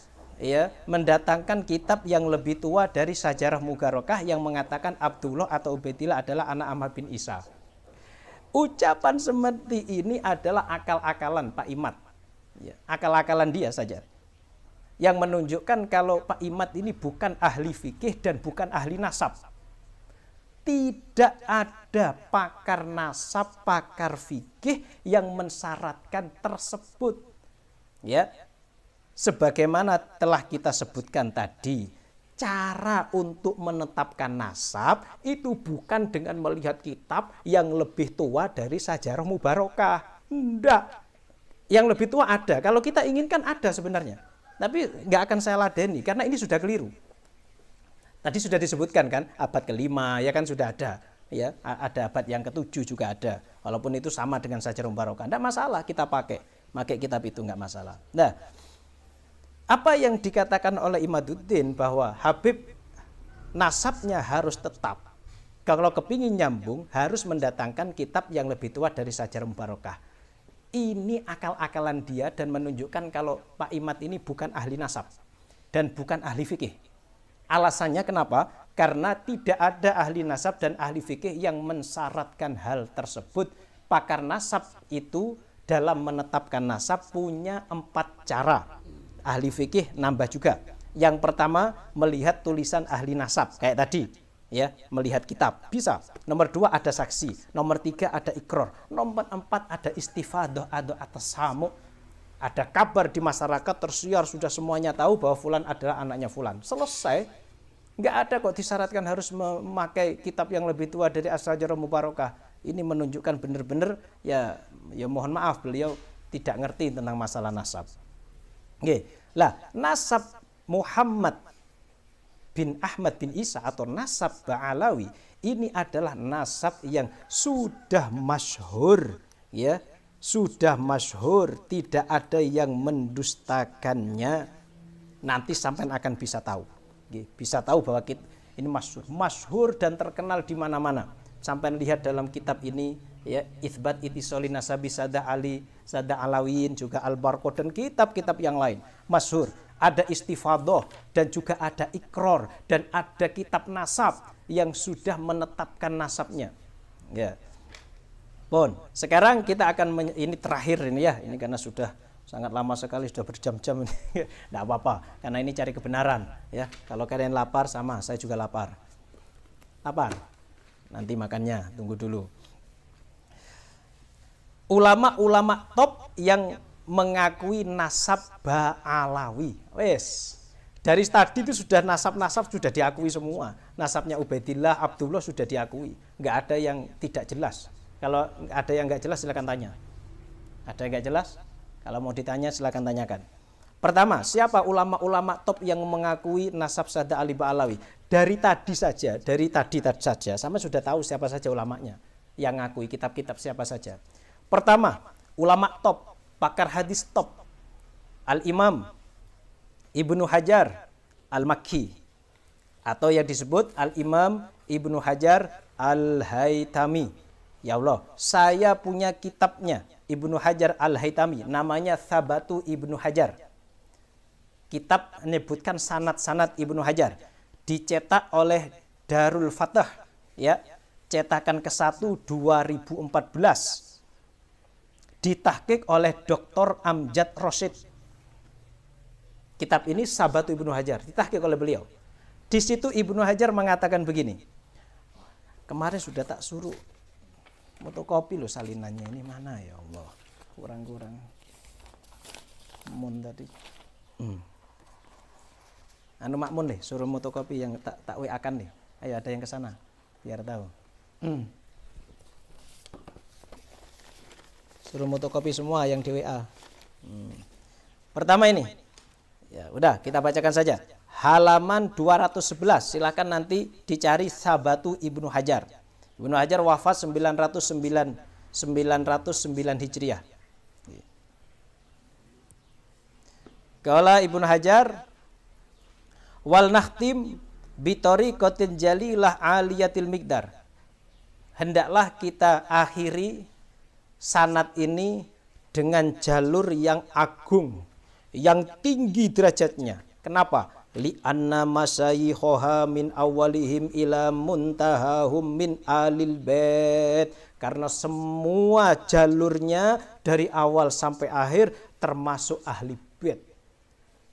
S1: mendatangkan kitab yang lebih tua dari Sajarah Mubarakah yang mengatakan Abdullah atau Ubaidillah adalah anak Ahmad bin Isa. Ucapan seperti ini adalah akal-akalan Pak Imad. Akal-akalan dia saja. Yang menunjukkan kalau Pak Imad ini bukan ahli fikih dan bukan ahli nasab. Tidak ada pakar nasab, pakar fikih yang mensyaratkan tersebut. Ya, sebagaimana telah kita sebutkan tadi, cara untuk menetapkan nasab itu bukan dengan melihat kitab yang lebih tua dari Sajarah Mubarakah. Enggak. Yang lebih tua ada. Kalau kita inginkan ada sebenarnya. Tapi nggak akan saya ladeni karena ini sudah keliru. Tadi sudah disebutkan kan abad ke-5 ya kan sudah ada. Ya, ada abad yang ke-7 juga ada. Walaupun itu sama dengan Sajarah Mubarakah. Enggak masalah kita pakai kitab itu enggak masalah. Nah, apa yang dikatakan oleh Imaduddin bahwa Habib nasabnya harus tetap. Kalau kepingin nyambung harus mendatangkan kitab yang lebih tua dari Sajarah Mubarakah. Ini akal-akalan dia dan menunjukkan kalau Pak Imad ini bukan ahli nasab dan bukan ahli fikih. Alasannya kenapa? Karena tidak ada ahli nasab dan ahli fikih yang mensyaratkan hal tersebut. Pakar nasab itu dalam menetapkan nasab punya 4 cara. Ahli fikih nambah juga. Yang pertama melihat tulisan ahli nasab kayak tadi. Ya, melihat kitab bisa. Nomor 2 ada saksi, nomor 3 ada ikrar, nomor 4 ada istifadah atau atas samu, ada kabar di masyarakat tersiar sudah semuanya tahu bahwa fulan adalah anaknya fulan. Selesai. Nggak ada kok disyaratkan harus memakai kitab yang lebih tua dari As-Sajarah Mubarakah. Ini menunjukkan benar-benar ya mohon maaf beliau tidak ngerti tentang masalah nasab. Oke. Lah, nasab Muhammad bin Ahmad bin Isa atau nasab Ba'alawi ini adalah nasab yang sudah masyhur, ya, sudah masyhur, tidak ada yang mendustakannya. Nanti sampai akan bisa tahu, bisa tahu bahwa ini masyhur dan terkenal di mana-mana. Sampai lihat dalam kitab ini, ya, Itsbat Ittisali Nasabi Sada Ali, Sada Alawiyin, juga Al-Barqo dan kitab-kitab yang lain masyhur. Ada istifadoh dan juga ada ikrar dan ada kitab nasab yang sudah menetapkan nasabnya. Ya. Bon, sekarang kita akan ini terakhir ini ya, ini karena sudah sangat lama sekali, sudah berjam-jam ini. Tidak apa-apa, karena ini cari kebenaran ya. Kalau kalian lapar sama, saya juga lapar. Lapar. Nanti makannya, tunggu dulu. Ulama-ulama top yang mengakui nasab Ba'alawi. Wes. Dari tadi itu sudah nasab-nasab sudah diakui semua. Nasabnya Ubaidillah, Abdullah sudah diakui. Enggak ada yang tidak jelas. Kalau ada yang enggak jelas silakan tanya. Ada yang enggak jelas? Kalau mau ditanya silakan tanyakan. Pertama, siapa ulama-ulama top yang mengakui nasab Sada Ali Ba'alawi? Dari tadi saja, sama sudah tahu siapa saja ulamanya yang ngakui, kitab-kitab siapa saja. Pertama, ulama top, pakar hadis top, Al-Imam Ibnu Hajar Al-Makki, atau yang disebut Al-Imam Ibnu Hajar Al-Haytami. Ya Allah, saya punya kitabnya Ibnu Hajar Al-Haytami, namanya Thabatu Ibnu Hajar. Kitab menyebutkan sanad-sanad Ibnu Hajar, dicetak oleh Darul Fatah, ya, cetakan ke-1 2014. Ditahqiq oleh Dr. Amjad Rosyid. Kitab ini Sabatu Ibnu Hajar, ditahqiq oleh beliau. Di situ Ibnu Hajar mengatakan begini. Kemarin sudah tak suruh fotokopi loh salinannya, ini mana ya Allah. Kurang-kurang. Mun tadi. Anu makmun deh, suruh fotokopi yang tak WA-kan deh. Ayo ada yang ke sana biar tahu. Suruh fotokopi semua yang di WA. Pertama ini. Ya, udah kita bacakan saja. Halaman 211. Silakan nanti dicari Sabatu Ibnu Hajar. Ibnu Hajar wafat 909 Hijriah. Qala Ibnu Hajar wal nakhtim bi tariqatin jalilah aliyatil miqdar. Hendaklah kita akhiri sanad ini dengan jalur yang agung, yang tinggi derajatnya. Kenapa? Li anna masayikhoha min awalihim ila muntahahum min alil bait. Karena semua jalurnya dari awal sampai akhir termasuk ahli bait,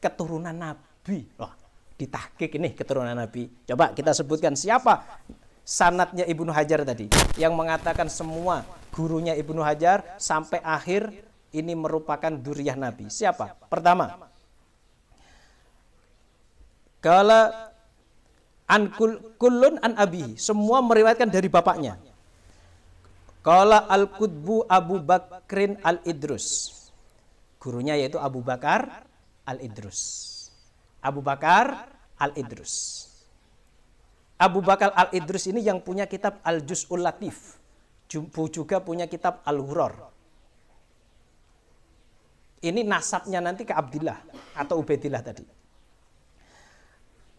S1: keturunan Nabi. Loh, ditahqiq ini keturunan Nabi. Coba kita sebutkan siapa sanadnya Ibnu Hajar tadi yang mengatakan semua gurunya Ibnu Hajar sampai akhir ini merupakan dzurriyyah Nabi. Siapa? Pertama, kala an kullun an abihi, semua meriwayatkan dari bapaknya. Kala al-Qutbu Abu Bakrin al-Idrus, gurunya yaitu Abu Bakar al-Idrus. Abu Bakar al-Idrus. Abu Bakar al-Idrus ini yang punya kitab Al-Juz'ul Latif, juga punya kitab Al-Hurrar. Ini nasabnya nanti ke Abdillah atau Ubaidillah tadi.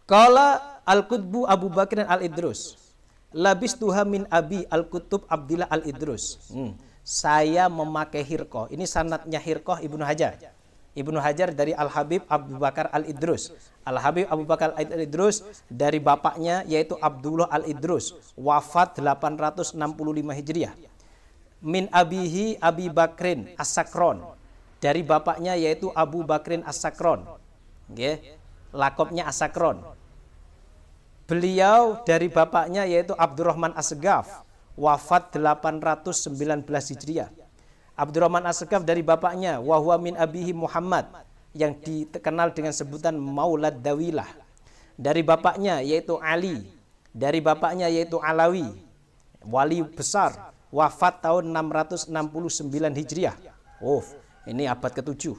S1: Qala al-Qutbu Abu Bakr al-Idrus, labistuha min abi al-Kutub Abdillah al-Idrus. Saya memakai hirqah. Ini sanadnya hirqah Ibnu Hajar. Ibnu Hajar dari Al-Habib Abu Bakar al-Idrus. Al-Habib Abu Bakar al-Idrus dari bapaknya yaitu Abdullah al-Idrus, wafat 865 Hijriah. Min abihi Abi Bakrin As-Sakron, dari bapaknya yaitu Abu Bakrin As-Sakron. Lakopnya As-Sakron. Beliau dari bapaknya yaitu Abdurrahman As-Segaf, wafat 819 Hijriah. Abdurrahman As-Segaf dari bapaknya wahwa min abihi Muhammad, yang dikenal dengan sebutan Maulad Dawilah. Dari bapaknya yaitu Ali, dari bapaknya yaitu Alawi, wali besar, wafat tahun 669 Hijriah. Ini abad ke-7.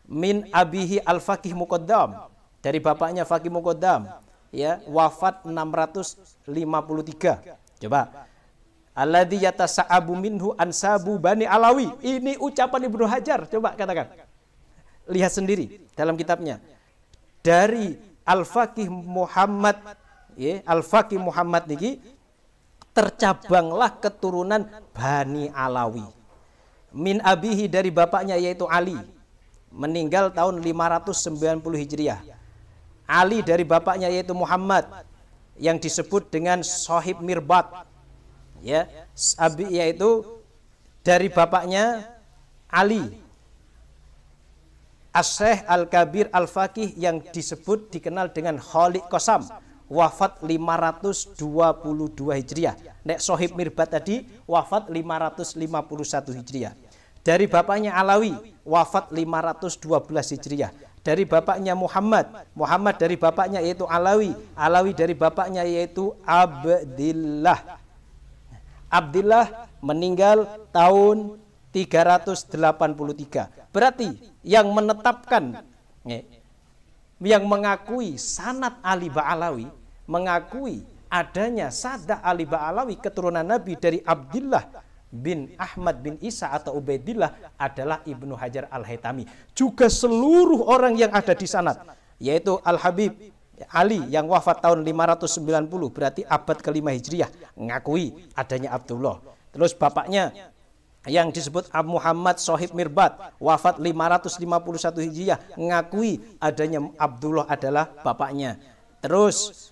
S1: Min abihi al-Faqih Muqaddam, dari bapaknya Faqih Muqaddam, ya, wafat 653. Coba. Alladzi yatasa'abu minhu ansabu Bani Alawi. Ini ucapan Ibnu Hajar. Coba katakan. Lihat sendiri dalam kitabnya. Dari Al-Faqih Muhammad, ya, Al-Faqih Muhammad niki tercabanglah keturunan Bani Alawi. Min abihi, dari bapaknya yaitu Ali, meninggal tahun 590 Hijriah. Ali dari bapaknya yaitu Muhammad, yang disebut dengan Sohib Mirbat, ya, abi yaitu dari bapaknya Ali. As-Syekh Al-Kabir Al-Faqih, yang disebut dikenal dengan Khaliq Qasam, wafat 522 Hijriah. Nek Sohib Mirbat tadi wafat 551 Hijriah. Dari bapaknya Alawi, wafat 512 Hijriah. Dari bapaknya Muhammad, Muhammad dari bapaknya yaitu Alawi, Alawi dari bapaknya yaitu Abdillah. Abdillah meninggal tahun 383. Berarti yang menetapkan, yang mengakui sanad Ali Ba'alawi, mengakui adanya Sada Ali Ba'alawi keturunan Nabi dari Abdillah bin Ahmad bin Isa atau Ubaidillah adalah Ibnu Hajar Al-Haytami. Juga seluruh orang yang ada di sanad, yaitu Al-Habib Ali yang wafat tahun 590, berarti abad ke-5 Hijriah, ngakui adanya Abdullah. Terus bapaknya yang disebut Abu Muhammad Sohib Mirbat, wafat 551 Hijriah, ngakui adanya Abdullah adalah bapaknya. Terus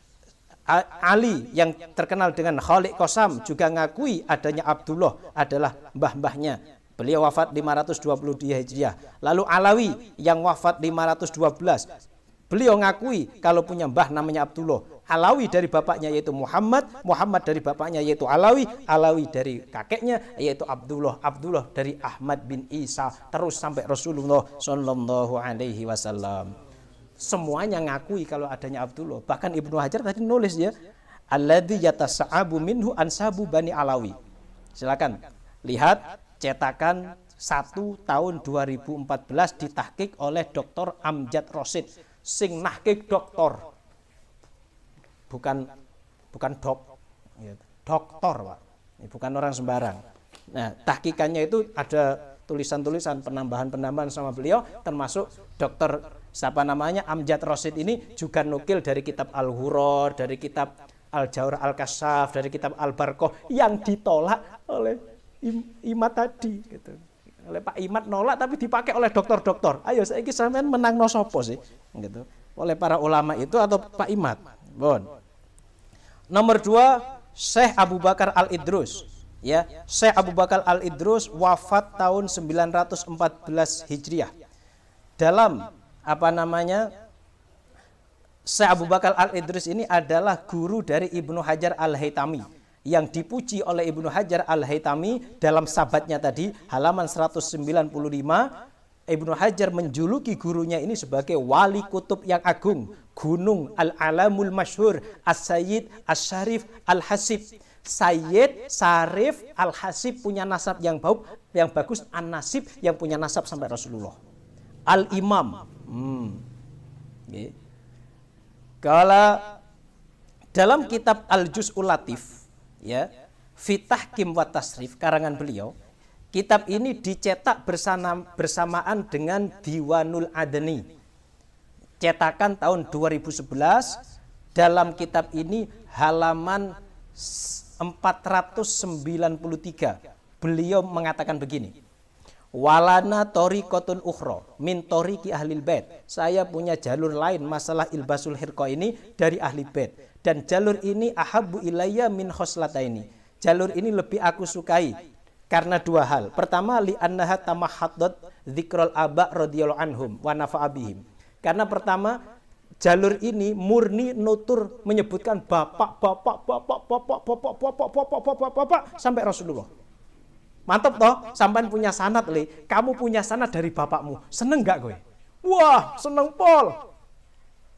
S1: Ali yang terkenal dengan Khaliq Qasam juga ngakui adanya Abdullah adalah mbah-mbahnya. Beliau wafat 522 Hijriah. Lalu Alawi yang wafat 512. Beliau ngakui kalau punya mbah namanya Abdullah. Alawi dari bapaknya yaitu Muhammad, Muhammad dari bapaknya yaitu Alawi, Alawi dari kakeknya yaitu Abdullah, Abdullah dari Ahmad bin Isa, terus sampai Rasulullah Shallallahu Alaihi Wasallam. Semuanya ngakui kalau adanya Abdullah. Bahkan Ibnu Hajar tadi nulis ya, alladzi yatasa'abu minhu ansabu bani Alawi. Silakan lihat cetakan 1 tahun 2014 ditahqiq oleh Dr. Amjad Rosid. Sing nahqiq doktor, bukan doktor Pak, bukan orang sembarang. Nah, tahqiqannya itu ada tulisan-tulisan penambahan sama beliau, termasuk Dr. siapa namanya Amjad Rosid ini juga nukil dari kitab Al-Huror, dari kitab Al-Jawr Al-Kasyaf, dari kitab Al-Barqah yang ditolak oleh Imat tadi gitu. Oleh Pak Imat nolak tapi dipakai oleh dokter-dokter. Ayo saiki sampean menang no sopo sih gitu. Oleh para ulama itu atau Pak Imat. Bon. Nomor 2, Syekh Abu Bakar Al-Idrus. Ya, Syekh Abu Bakar Al-Idrus wafat tahun 914 Hijriah. Dalam Syekh Abu Bakar Al-Idrus ini adalah guru dari Ibnu Hajar Al-Haytami yang dipuji oleh Ibnu Hajar Al-Haytami dalam sabatnya tadi halaman 195. Ibnu Hajar menjuluki gurunya ini sebagai wali kutub yang agung, gunung al-alamul masyhur, as-sayyid as-syarif al-hasib. Sayyid, Syarif, al-hasib punya nasab yang bagus, an-nasib yang punya nasab sampai Rasulullah. Al-imam. Kalau dalam kitab Al-Juz'ul Latif ya, Fitahkim wa Tasrif karangan beliau, kitab ini dicetak bersamaan dengan Diwanul Adni, cetakan tahun 2011. Dalam kitab ini halaman 493 beliau mengatakan begini, walana tariqatun ukhra min tariqi ahlil bait. Saya punya jalur lain masalah ilbasul hirqa ini dari ahli bait, dan jalur ini ahabbu ilayya min khoslataini. Jalur ini lebih aku sukai karena 2 hal. Pertama, li annaha tamahhadat dzikrul aba radhiyallahu anhum wa nafa'a bihim. Karena pertama, jalur ini murni nutur menyebutkan bapak sampai Rasulullah. Mantap toh, sampean punya sanad le, kamu punya sanad dari bapakmu. Seneng gak kowe? Wah, seneng pol.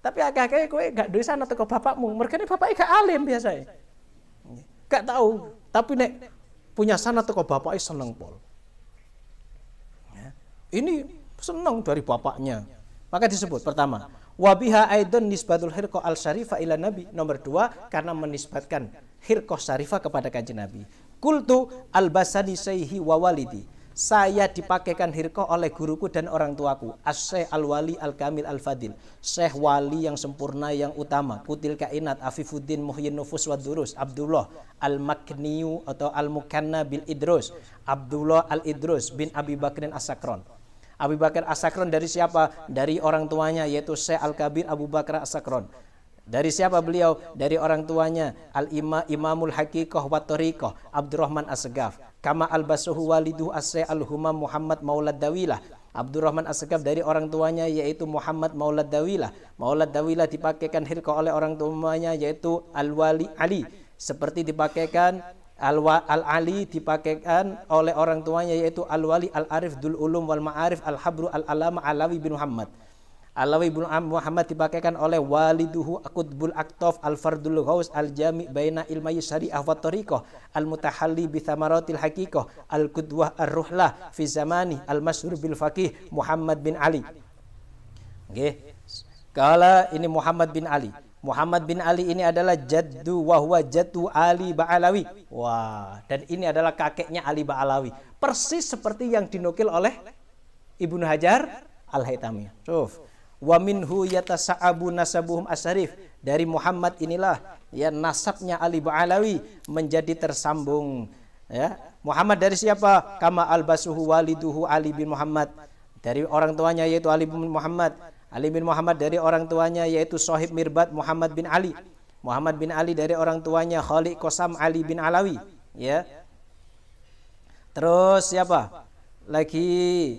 S1: Tapi agak-agak kowe gak duwe sanad teko bapakmu, mergane bapake gak alim biasa. Gak tahu, tapi nek punya sanad teko bapake seneng pol. Ya. Ini seneng dari bapaknya. Maka disebut pertama, wabiha aidon nisbatul hirqah al-syarifah ila nabi. Nomor 2, karena menisbatkan hirqah syarifah kepada kanjeng Nabi. Kultu al-basani sayhi wa walidi. Saya dipakaikan hirqah oleh guruku dan orang tuaku, As-Syekh Al-Wali Al-Kamil Al-Fadil, Syekh wali yang sempurna yang utama, Kutil Kainat Afifuddin Muhyin Nufus wa Durus, Abdullah Al-Makniyu atau Al-Mukanna bil Idrus, Abdullah Al-Idrus bin Abi Bakrin As-Sakron. Abi Bakar As-Sakron dari siapa? Dari orang tuanya yaitu Syekh Al-Kabir Abu Bakar As-Sakron. Dari siapa beliau? Dari orang tuanya Imamul Haqiqah wa Tariqah Abdurrahman As-Segaf. Kama al-basuhu walidu as-Syekh Al-Humam Muhammad Maulad Dawilah. Abdurrahman As-Segaf dari orang tuanya yaitu Muhammad Maulad Dawilah. Maulad Dawilah dipakaikan hirqah oleh orang tuanya yaitu Al-Wali Ali. Seperti dipakaikan Al-Ali dipakaikan oleh orang tuanya yaitu Al-Wali Al-Arif Dul Ulum wal Ma'arif Al-Habru Al-Alama Alawi bin Muhammad. Alawi bin Muhammad dipakaikan oleh waliduhu Qutbul Aktaf Al-Fardul Ghaus Al-Jami' baina ilmi syariah wa tariqah Al-Mutahalli bi thamaratil haqiqah Al-Qudwah Ar-Ruhlah fi zamani Al-Masyhur bil Faqih Muhammad bin Ali. Nggih. Kala ini Muhammad bin Ali. Muhammad bin Ali ini adalah jaddu wa huwa jaddu Ali Ba'alawi. Wah, dan ini adalah kakeknya Ali Ba'alawi. Persis seperti yang dinukil oleh Ibnu Hajar Al-Haytami. Tuh. Wa minhu yatasa'abu nasabuhum asyarif. Dari Muhammad inilah ya nasabnya Ali Ba'alawi menjadi tersambung. Ya. Muhammad dari siapa? Kama al-basuhu waliduhu Ali bin Muhammad. Dari orang tuanya yaitu Ali bin Muhammad. Ali bin Muhammad dari orang tuanya yaitu Sohib Mirbat Muhammad bin Ali. Muhammad bin Ali dari orang tuanya Khaliq Qasam Ali bin Alawi. Ya. Terus siapa? lagi.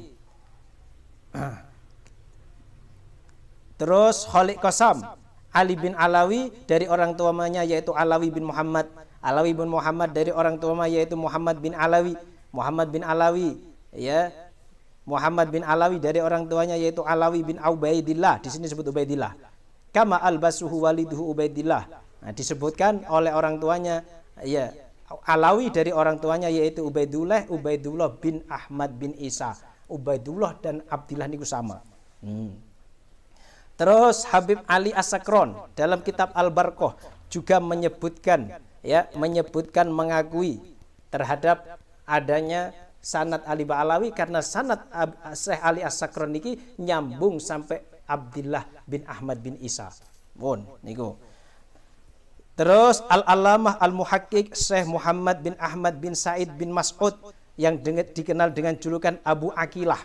S1: Terus Khaliq Qasam, Ali bin Alawi dari orang tuanya yaitu Alawi bin Muhammad. Alawi bin Muhammad dari orang tuanya yaitu Muhammad bin Alawi. Muhammad bin Alawi, ya. Muhammad bin Alawi dari orang tuanya yaitu Alawi bin Ubaidillah. Di sini disebut Ubaidillah. Kama albasuhu waliduhu Ubaidillah. Nah, disebutkan oleh orang tuanya, ya, Alawi dari orang tuanya yaitu Ubaidullah bin Ahmad bin Isa. Ubaidullah dan Abdillah niku sama. Terus Habib Ali As-Sakron dalam kitab Al-Barqah juga menyebutkan, ya, mengakui terhadap adanya sanad Ali Ba'alawi karena sanad Syekh Ali As-Sakron niki nyambung sampai Abdillah bin Ahmad bin Isa. Niku. Terus Al-Alamah Al-Muhaqqiq Syekh Muhammad bin Ahmad bin Said bin Mas'ud yang dikenal dengan julukan Abu Aqilah,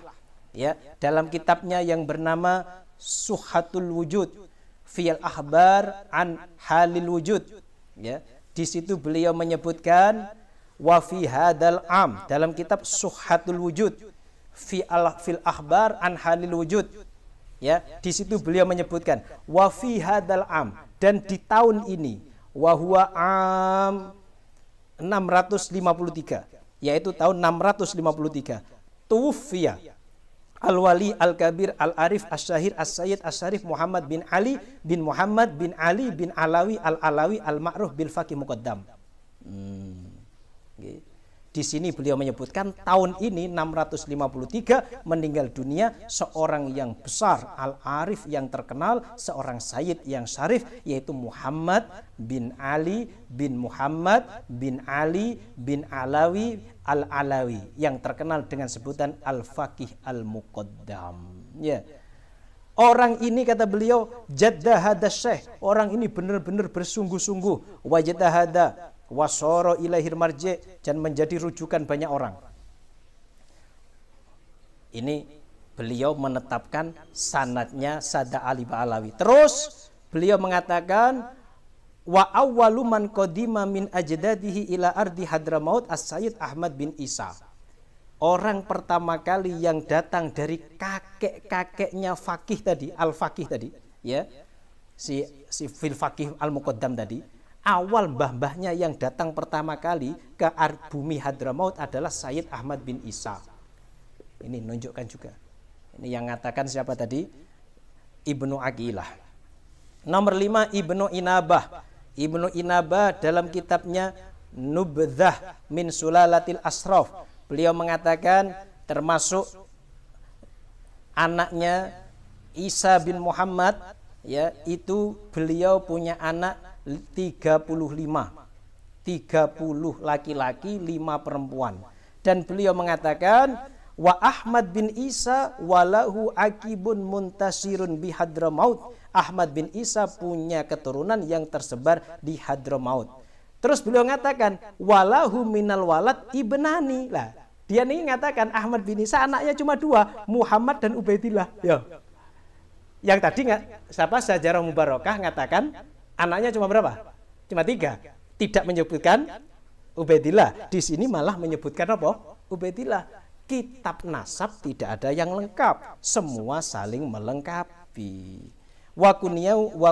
S1: ya, dalam kitabnya yang bernama Suhatul Wujud fil Akhbar an Halil Wujud, ya, di situ beliau menyebutkan wa fi hadal am dalam kitab Suhatul Wujud fil Akhbar an Halil Wujud, ya, di situ beliau menyebutkan wa fi hadal am, dan di tahun ini wa huwa am 653, yaitu tahun 653, tuwfiya Al-Wali Al-Kabir Al-Arif As-Syahir As-Sayyid As-Syarif Muhammad bin Ali bin Muhammad bin Ali bin Alawi Al-Alawi Al-Ma'ruf bil Faqih Muqaddam. Di sini beliau menyebutkan tahun ini 653 meninggal dunia seorang yang besar, Al-Arif yang terkenal, seorang Sayyid yang syarif, yaitu Muhammad bin Ali bin Muhammad bin Ali bin Alawi Al-Alawi yang terkenal dengan sebutan Al-Faqih Al-Muqaddam, ya. Orang ini, kata beliau, jaddahada syekh, orang ini benar-benar bersungguh-sungguh, wajadahada wasoro ilahir marji, dan menjadi rujukan banyak orang. Ini beliau menetapkan sanadnya Sada Ali Ba'alawi. Terus beliau mengatakan wa awwalu man qadima min ajdadihi ila ardi Hadramaut As-Sayyid Ahmad bin Isa. Orang pertama kali yang datang dari kakek-kakeknya Faqih tadi, Al-Faqih tadi, ya. Si fil Faqih Al-Muqaddam tadi. Awal mbah-mbahnya yang datang pertama kali ke bumi Hadramaut adalah Sayyid Ahmad bin Isa. Ini menunjukkan juga. Ini yang mengatakan siapa tadi? Ibnu Aqilah. Nomor 5, Ibnu Inabah. Ibnu Inabah dalam kitabnya Nubdhah min Sulalatil Asraf, beliau mengatakan termasuk anaknya Isa bin Muhammad, ya, itu beliau punya anak 35, 30 laki-laki, 5 perempuan. Dan beliau mengatakan wa Ahmad bin Isa walahu akibun muntasirun bi Hadramaut. Ahmad bin Isa punya keturunan yang tersebar di Hadramaut. Terus beliau mengatakan walahu minal walad ibnani. Lah, dia nih mengatakan Ahmad bin Isa anaknya cuma 2, Muhammad dan Ubaidillah. Ya. Yang tadi siapa Sajarah Mubarakah mengatakan anaknya cuma berapa? Cuma 3. Tidak menyebutkan Ubaidillah. Di sini malah menyebutkan apa? Ubaidillah. Kitab nasab tidak ada yang lengkap. Semua saling melengkapi. Wa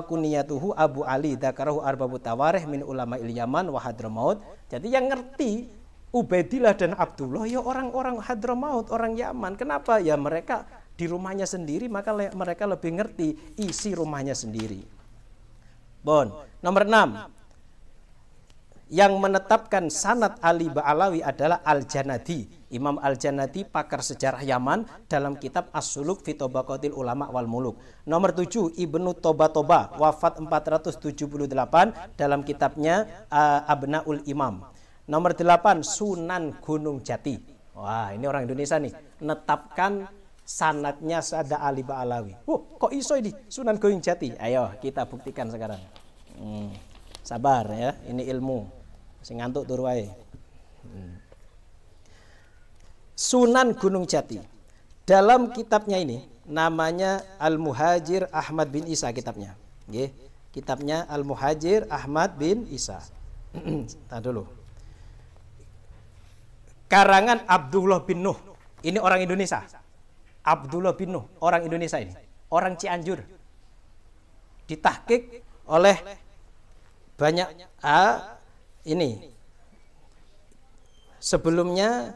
S1: kuniyatuhu Abu Ali dzakarahu arba'u tawarikh min ulama Yaman wa Hadramaut. Jadi yang ngerti Ubaidillah dan Abdullah ya orang-orang Hadramaut, orang Yaman. Kenapa? Ya mereka di rumahnya sendiri, maka mereka lebih ngerti isi rumahnya sendiri. Nomor 6, yang menetapkan sanad Ali Ba'alawi adalah Al-Janadi. Imam Al-Janadi, pakar sejarah Yaman, dalam kitab As-Suluk fi Tabaqatil Ulama wal Muluk. Nomor 7, Ibnu Toba, wafat 478, dalam kitabnya Abnaul Imam. Nomor 8, Sunan Gunung Jati. Wah, ini orang Indonesia nih, menetapkan sanadnya Sada Ali Ba'alawi. Kok iso ini Sunan Gunung Jati? Ayo kita buktikan sekarang. Sabar ya, ini ilmu. Sing ngantuk turu wae. Sunan Gunung Jati. Dalam kitabnya ini namanya Al-Muhajir Ahmad bin Isa kitabnya. Nggih, kitabnya Al-Muhajir Ahmad bin Isa. Tahan dulu. Karangan Abdullah bin Nuh. Ini orang Indonesia. Abdullah bin Nuh, orang Indonesia ini. Orang Cianjur. Ditahqiq oleh banyak ini. Sebelumnya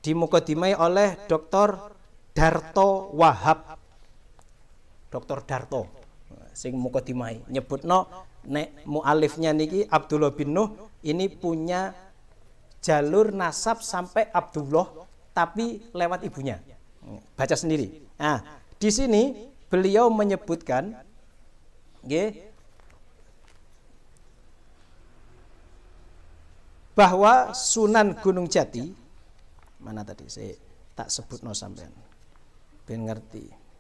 S1: dimukadimai oleh Dr. Darto Wahab. Dr. Darto sing mukadimai nyebutno nek mualifnya niki Abdullah bin Nuh ini punya jalur nasab sampai Abdullah tapi lewat ibunya. Baca sendiri. Nah, di sini beliau menyebutkan bahwa Sunan Gunung Jati, mana tadi saya tak sebut no sampean ben ngerti.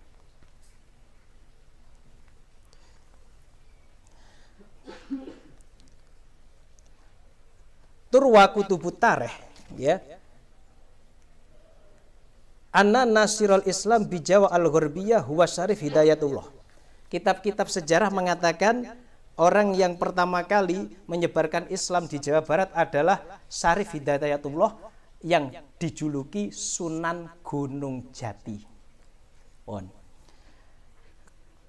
S1: Turwa kutubut tareh, ya. Anna Nasirul Islam bijawa al-Gharbiyah huwa Syarif Hidayatullah. Kitab-kitab sejarah mengatakan orang yang pertama kali menyebarkan Islam di Jawa Barat adalah Syarif Hidayatullah yang dijuluki Sunan Gunung Jati.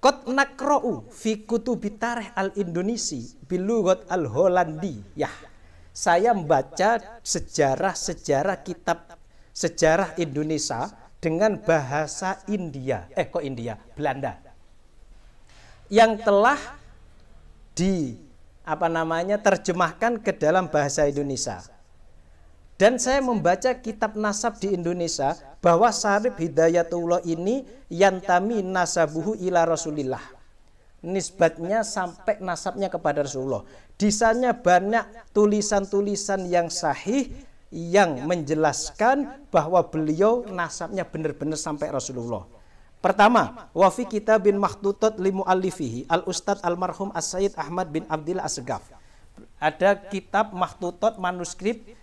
S1: Qad nakra'u fi kutubit tarikh al-Indonesi bilughat al-Hollandiyah. Saya membaca sejarah-sejarah kitab sejarah Indonesia dengan bahasa India. Belanda. Yang telah terjemahkan ke dalam bahasa Indonesia. Dan saya membaca kitab nasab di Indonesia bahwa Syarif Hidayatullah ini yantami nasabuhu ila Rasulillah. Nisbatnya sampai nasabnya kepada Rasulullah. Di sana banyak tulisan-tulisan yang sahih yang menjelaskan bahwa beliau nasabnya benar-benar sampai Rasulullah. Pertama, wa fi kitabin makhtutat li muallifihi al-Ustadz almarhum As-Sayyid Ahmad bin Abdillah As-Segaf. Ada kitab makhtutat manuskrip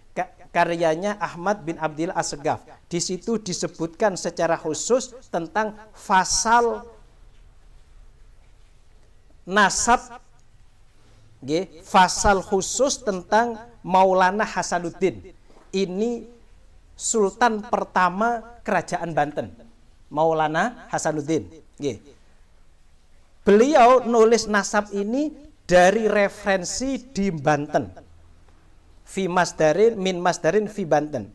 S1: karyanya Ahmad bin Abdillah As-Segaf. Di situ disebutkan secara khusus tentang fasal nasab, fasal khusus tentang Maulana Hasanuddin. Ini Sultan pertama Kerajaan Banten, Maulana Hasanuddin. Beliau nulis nasab ini dari referensi di Banten. Fi masdarin min masdarin fi Banten.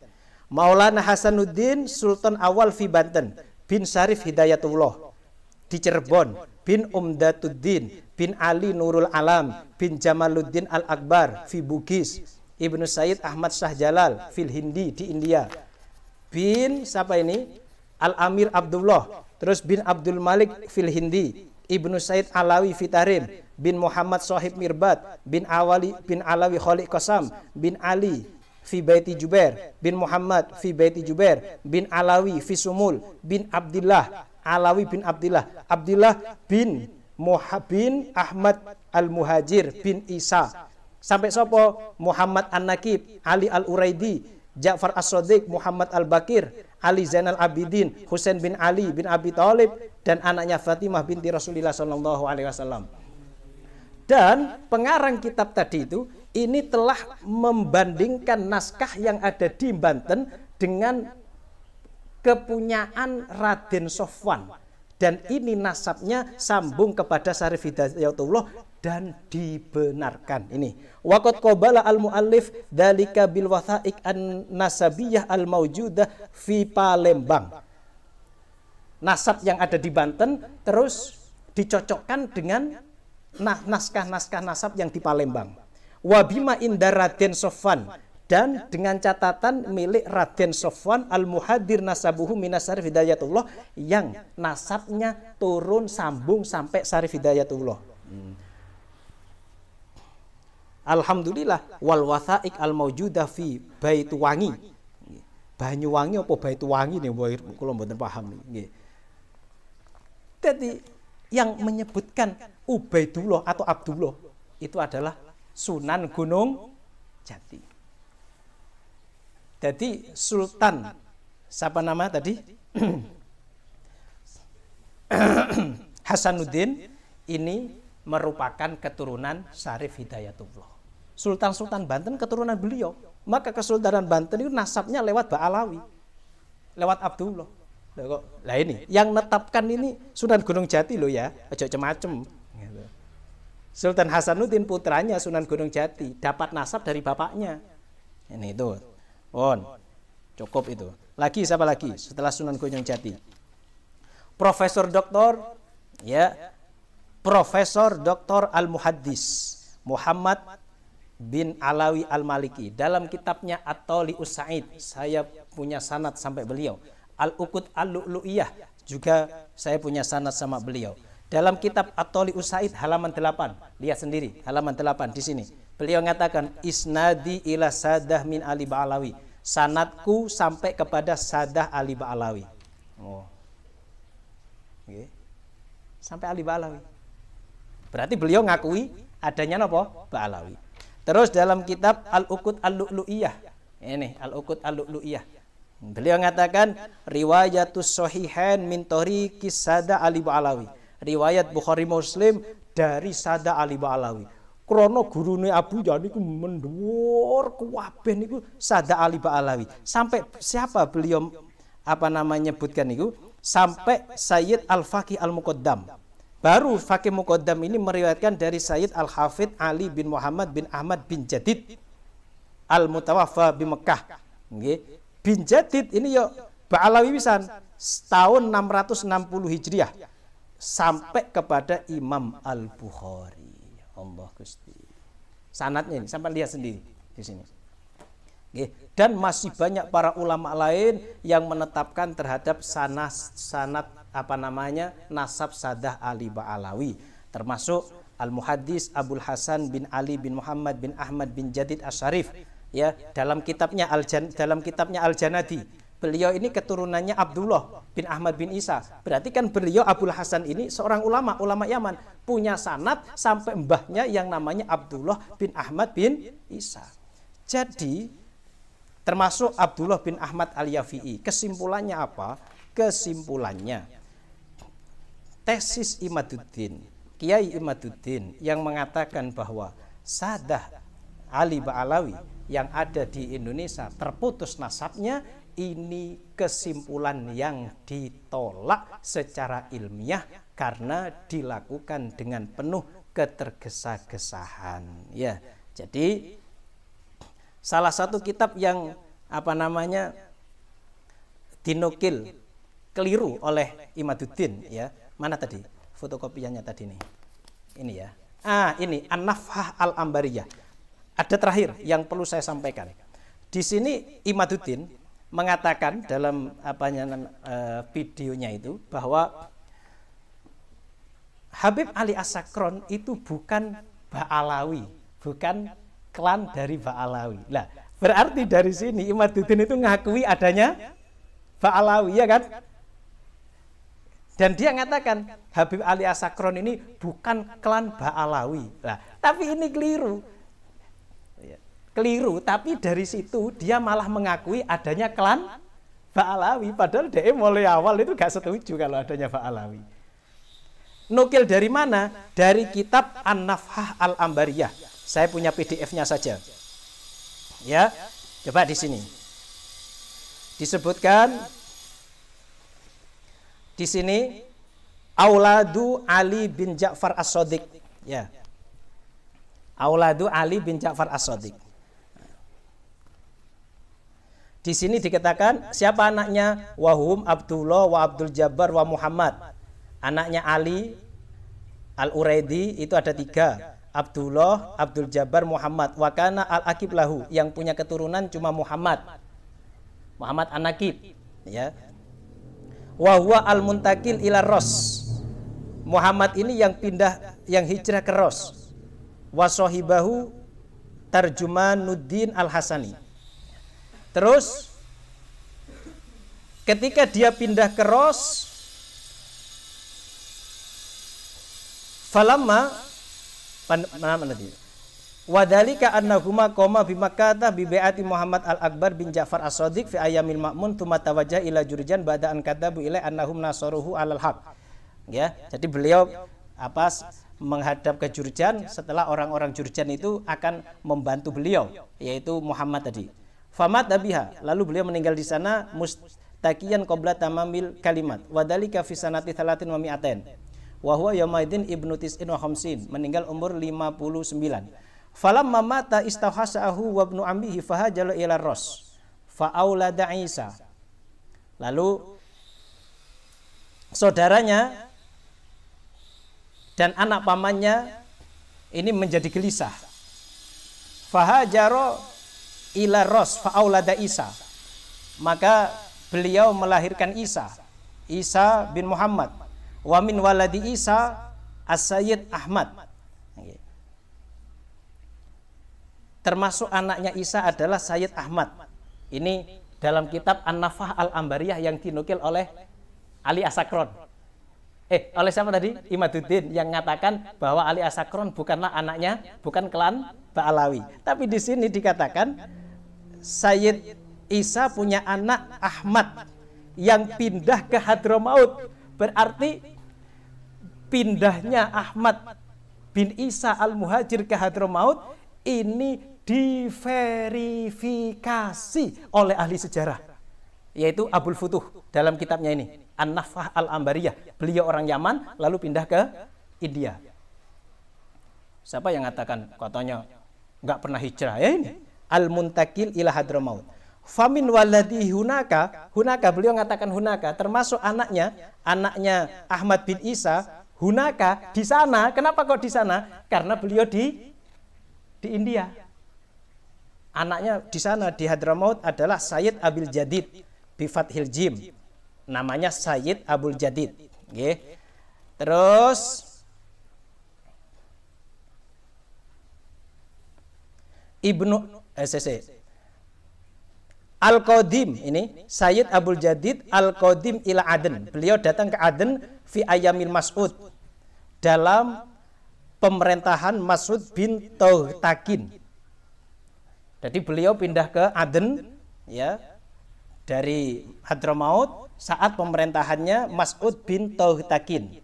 S1: Maulana Hasanuddin Sultan awal fi Banten bin Syarif Hidayatullah di Cirebon, bin Umdatuddin bin Ali Nurul Alam bin Jamaluddin Al-Akbar fi Bugis, Ibnu Sayyid Ahmad Shah Jalal fil Hindi di India, bin siapa ini? Al-Amir Abdullah, terus bin Abdul Malik fil Hindi, Ibnu Sayyid Alawi Fitarim, bin Muhammad Sohib Mirbat, bin Alawi Khaliq Qasam, bin Ali fi Baiti Jubair, bin Muhammad fi Baiti Jubair, bin Alawi fi Sumul, bin Abdillah, Alawi bin Abdillah, Abdillah bin Ahmad Al-Muhajir bin Isa. Sampai sopo? Muhammad An-Nakib, Ali Al-Uraidi, Ja'far As-Sadiq, Muhammad Al-Bakir, Ali Zainal Abidin, Husain bin Ali bin Abi Thalib, dan anaknya Fatimah binti Rasulullah SAW. Dan pengarang kitab tadi itu ini telah membandingkan naskah yang ada di Banten dengan kepunyaan Raden Sofwan, dan ini nasabnya sambung kepada Syarif Hidayatullah dan dibenarkan. Ini waqad qabala al-muallif dzalika bil wathaiq an-nasabiyah al-maujudah fi Palembang. Nasab yang ada di Banten terus dicocokkan dengan naskah-naskah nasab yang di Palembang. Wa bima indar Raden Sofwan, dan dengan catatan milik Raden Sofwan al-Muhadir nasabuhu minas Syarif Hidayatullah, yang nasabnya turun sambung sampai Syarif Hidayatullah. Alhamdulillah wal wathaiq al-maujudah fi Baituwangi. Banyuwangi apa Baituwangi nih kula mboten paham nggih. Jadi yang menyebutkan Ubaidullah atau Abdullah itu adalah Sunan Gunung Jati. Jadi Sultan siapa nama tadi? Hasanuddin ini merupakan keturunan Syarif Hidayatullah. Sultan-sultan Banten keturunan beliau. Maka Kesultanan Banten itu nasabnya lewat Ba'alawi. lewat Abdullah. Lah ini yang netapkan ini Sunan Gunung Jati loh ya, aja macem-macem. Sultan Hasanuddin putranya Sunan Gunung Jati dapat nasab dari bapaknya. Ini itu. Cukup itu. Lagi siapa lagi setelah Sunan Gunung Jati? Profesor Doktor Profesor Doktor Al-Muhaddis Muhammad bin Alawi Al-Maliki dalam kitabnya At-Tali'us Sa'id, saya punya sanad sampai beliau. Al-Uqud Al-Lu'lu'iyah juga saya punya sanad sama beliau. Dalam kitab At-Tali'us Sa'id halaman 8, lihat sendiri halaman 8 di sini. Beliau mengatakan isnadi ila Sadah min Ali Ba'alawi, sanadku sampai kepada Sadah Ali Ba'alawi. Sampai Ali Ba'alawi. Berarti beliau ngakui adanya apa? Ba'alawi. Terus dalam kitab Al-Uqud Al-Lu'lu'iyah. Ini Al-Uqud Al-Lu'lu'iyah. Beliau mengatakan riwayatus sahihain min tariqis Sada Ali Ba'alawi. Riwayat Bukhari Muslim dari Sada Ali Ba'alawi. Krono gurune Abu Jani ku mendur kuwabe niku Sada Ali Ba'alawi. Sampai siapa beliau nyebutkan niku? Sampai Sayyid Al-Faqih Al-Muqaddam. Baru Faqih Muqaddam ini meriwayatkan dari Sayyid Al-Hafidh Ali bin Muhammad bin Ahmad bin Jadid Al-Mutawaffa di Mekah. Bin Jadid ini yo Ba'alawi pisan tahun 660 Hijriah sampai kepada Imam Al-Bukhari. Allah Gusti. Sanadnya ini sampai lihat sendiri di sini. Dan masih banyak para ulama lain yang menetapkan terhadap sanad nasab Sadah Ali Ba'alawi, termasuk Al-Muhaddis Abul Hasan bin Ali bin Muhammad bin Ahmad bin Jadid Asy-Syarif ya, dalam kitabnya Al-Janadi. Beliau ini keturunannya Abdullah bin Ahmad bin Isa. Berarti kan beliau Abul Hasan ini seorang ulama Yaman, punya sanad sampai mbahnya yang namanya Abdullah bin Ahmad bin Isa. Jadi termasuk Abdullah bin Ahmad Al-Yafi'i. Kesimpulannya apa? Kesimpulannya tesis Imaduddin, Kiai Imaduddin yang mengatakan bahwa Sadah Ali Ba'alawi yang ada di Indonesia terputus nasabnya, ini kesimpulan yang ditolak secara ilmiah karena dilakukan dengan penuh ketergesa-gesaan ya. Jadi salah satu kitab yang dinukil keliru oleh Imaduddin ya. Mana tadi fotokopiannya tadi nih? Ini ya. Ini An-Nafhah Al-Ambariyah. Ada terakhir yang perlu saya sampaikan. Di sini Imaduddin mengatakan dalam videonya itu bahwa Habib Ali As-Sakron itu bukan Ba'alawi, bukan klan dari Ba'alawi. Lah, berarti dari sini Imaduddin itu ngakui adanya Ba'alawi ya kan? Dan dia mengatakan Habib Ali As-Sakron ini bukan klan Ba'alawi. Nah, tapi ini keliru. Keliru, tapi dari situ dia malah mengakui adanya klan Ba'alawi. Padahal dia mulai awal itu gak setuju kalau adanya Ba'alawi. Nukil dari mana? Dari kitab An-Nafhah Al-Ambariyah. Saya punya PDF-nya saja. Ya, coba di sini. Disebutkan di sini Auladu Ali bin Ja'far As-Shadiq ya. Auladu Ali bin Ja'far As-Shadiq. Di sini dikatakan siapa anaknya? Wahum Abdullah wa Abdul Jabbar wa Muhammad. Anaknya Ali Al-Uraidi itu ada 3. Abdullah, Abdul Jabbar, Muhammad. Wakana Al-Akib lahu, yang punya keturunan cuma Muhammad. Muhammad An-Nakib ya. Wa huwa al-muntakil ila Ros. Muhammad ini yang hijrah ke Ros. Wa sahibahu Tarjumanuddin Al-Hasani. Terus ketika dia pindah ke Ros, falamma wadhalika annahuma qoma bi Makkah bi bai'ati Muhammad Al-Akbar bin Ja'far As-Shadiq fi ayyamil ma'mun thumma tawajjaha ila Jurjan ba'da an kadabu ilai annahum nasaruhu 'alal haq. Ya, jadi beliau menghadap ke Jurjan setelah orang-orang Jurjan itu akan membantu beliau, yaitu Muhammad tadi. Famat biha, lalu beliau meninggal di sana taqiyan qabla tamamil kalimat wa dzalika fi sanati 30 wa mi'atain wa huwa yaumaidin ibnu tis'in wa khamsin, meninggal umur 59. Falamma mata istauhasahu wa ibnu ammihi fahajala ila Ros fa aulada Isa. Lalu saudaranya dan anak pamannya ini menjadi gelisah. Fahajaro ila Ros fa aulada Isa. Maka beliau melahirkan Isa bin Muhammad. Wa min waladi Isa as-Sayyid Ahmad. Termasuk anaknya Isa adalah Sayyid Ahmad. Ini dalam kitab An-Nafah Al-Ambariyah yang dinukil oleh Ali Asakron. Oleh siapa tadi? Imaduddin, yang mengatakan bahwa Ali Asakron bukanlah anaknya, bukan klan Ba'alawi. Tapi di sini dikatakan Sayyid Isa punya anak Ahmad yang pindah ke Hadramaut. Berarti pindahnya Ahmad bin Isa Al-Muhajir ke Hadramaut ini diverifikasi oleh ahli sejarah, yaitu Abul Futuh dalam kitabnya ini An-Nafah Al-Ambariyah. Beliau orang Yaman lalu pindah ke India. Siapa yang mengatakan katanya nggak pernah hijrah? Ya ini Al-Muntakil ila Hadramaut. Famin waladi hunaka beliau mengatakan hunaka, termasuk anaknya Ahmad bin Isa hunaka di sana. Kenapa kok di sana? Karena beliau di India. Anaknya di sana di Hadramaut adalah Sayyid Abil Jadid bi fathil jim. Namanya Sayyid Abul Jadid. Nggih. Terus Ibnu Al-Qadim, ini Sayyid Abul Jadid Al-Qadim ila Aden. Beliau datang ke Aden fi ayamil Mas'ud, dalam pemerintahan Mas'ud bin Tauhtakin. Jadi beliau pindah ke Aden ya dari Hadramaut saat pemerintahannya Mas'ud bin Tauhtakin.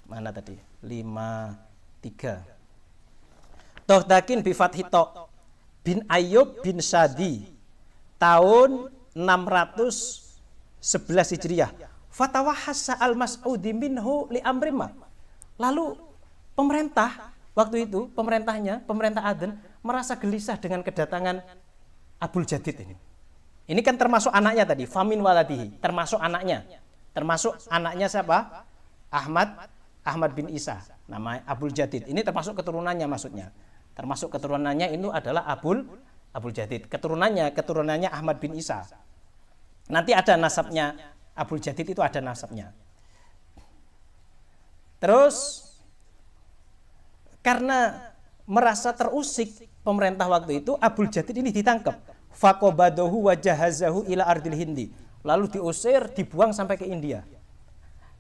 S1: Mana tadi? 53. Tauhtakin bi fathi ta bin Ayyub bin Sadi tahun 611 Hijriah. Fatawahassa al-Mas'udi minhu li amrima. Lalu pemerintah waktu itu, pemerintah Aden merasa gelisah dengan kedatangan Abul Jadid ini. Ini kan termasuk anaknya tadi, famin waladihi, termasuk anaknya siapa? Ahmad bin Isa, nama Abul Jadid. Ini termasuk keturunannya maksudnya. Termasuk keturunannya itu adalah Abul Jadid. Keturunannya Ahmad bin Isa. Nanti ada nasabnya Abul Jadid, itu ada nasabnya. Terus karena merasa terusik pemerintah waktu itu, Abul Jadid ini ditangkap. Faqobadahu wa jahazahu ila ardil Hindi. Lalu diusir, dibuang sampai ke India.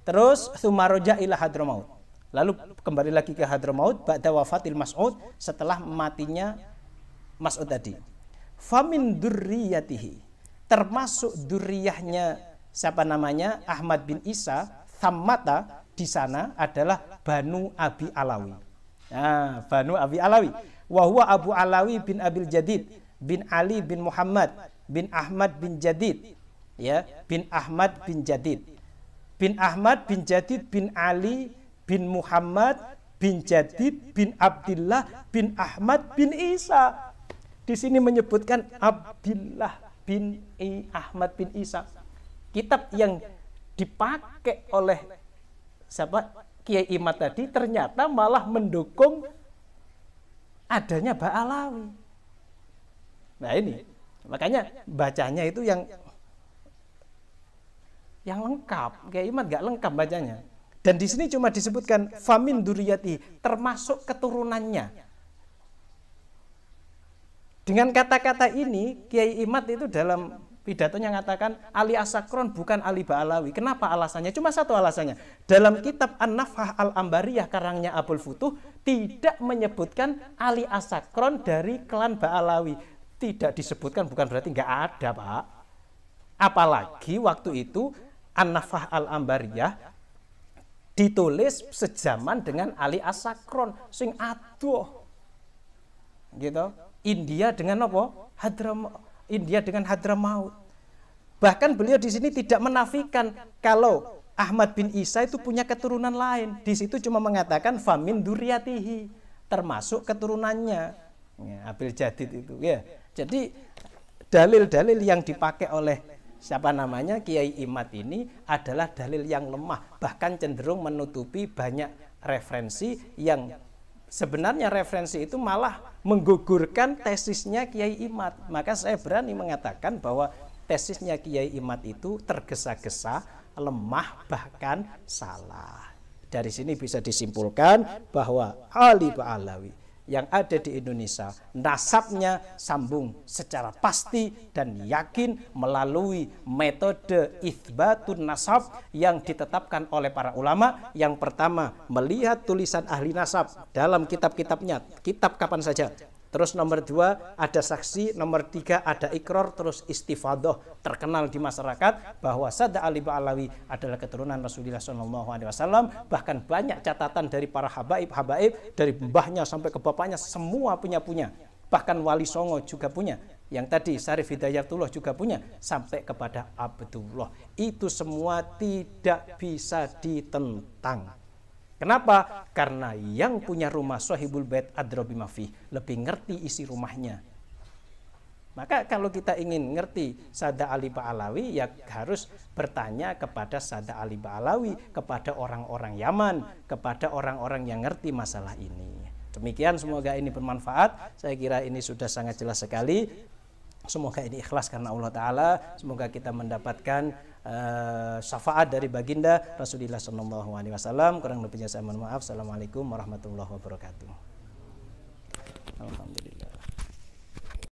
S1: Terus Thumaroja ila Hadramaut. Lalu kembali lagi ke Hadramaut ba'da wafatil Mas'ud, setelah matinya Mas'ud tadi. Famin durriyatihi, termasuk durriyahnya siapa namanya? Ahmad bin Isa, thammata di sana adalah Banu Abi Alawi. Nah, Banu Abi Alawi. Wa huwa Abu Alawi bin Abil Jadid bin Ali bin Muhammad bin Ahmad bin Jadid. Ya, bin Ahmad bin Jadid. Bin Ahmad bin Jadid bin Ali bin Muhammad bin Jadid bin Abdullah bin Ahmad bin Isa. Di sini menyebutkan Abdullah bin Ahmad bin Isa. Kitab yang dipakai oleh siapa? Kiai Imad tadi ternyata malah mendukung adanya Ba'alawi. Nah ini, makanya bacanya itu yang lengkap. Kiai Imad gak lengkap bacanya. Dan di sini cuma disebutkan famin duriyati, termasuk keturunannya. Dengan kata-kata ini, Kiai Imad itu dalam pidatonya mengatakan Ali Asakron bukan Ali Ba'alawi. Kenapa alasannya? Cuma satu alasannya. Dalam kitab An-Nafah Al-Ambariyah karangnya Abul Futuh tidak menyebutkan Ali Asakron dari klan Ba'alawi. Tidak disebutkan bukan berarti nggak ada, Pak. Apalagi waktu itu An-Nafah Al-Ambariyah ditulis sejaman dengan Ali Asakron sing aduh. Gitu. India dengan apa? India dengan Hadramaut. Bahkan beliau di sini tidak menafikan kalau Ahmad bin Isa itu punya keturunan lain. Di situ cuma mengatakan famin duriyatihi, termasuk keturunannya. Ya, Abil Jadid itu ya. Jadi dalil-dalil yang dipakai oleh Kiai Imad ini adalah dalil yang lemah, bahkan cenderung menutupi banyak referensi yang sebenarnya referensi itu malah menggugurkan tesisnya Kiai Imad. Maka saya berani mengatakan bahwa tesisnya Kiai Imad itu tergesa-gesa, lemah, bahkan salah. Dari sini bisa disimpulkan bahwa Ali Ba'alawi yang ada di Indonesia nasabnya sambung secara pasti dan yakin melalui metode itsbatun nasab yang ditetapkan oleh para ulama. Yang pertama, melihat tulisan ahli nasab dalam kitab-kitabnya, kitab kapan saja. Terus nomor 2 ada saksi, nomor 3 ada ikror, terus istifadah terkenal di masyarakat bahwa Sada Ali Ba'alawi adalah keturunan Rasulullah SAW. Bahkan banyak catatan dari para habaib, dari mbahnya sampai ke bapaknya semua punya. Bahkan Wali Songo juga punya. Yang tadi Syarif Hidayatullah juga punya sampai kepada Abdullah. Itu semua tidak bisa ditentang. Kenapa? Karena yang punya rumah Sohibul Bait adra bima fih, lebih ngerti isi rumahnya. Maka kalau kita ingin ngerti Sada Ali Ba'alawi, ya harus bertanya kepada Sada Ali Ba'alawi, kepada orang-orang Yaman, kepada orang-orang yang ngerti masalah ini. Demikian, semoga ini bermanfaat. Saya kira ini sudah sangat jelas sekali. Semoga ini ikhlas karena Allah Ta'ala. Semoga kita mendapatkan syafaat dari baginda Rasulullah SAW. Kurang lebihnya saya mohon maaf. Assalamualaikum warahmatullahi wabarakatuh. Alhamdulillah.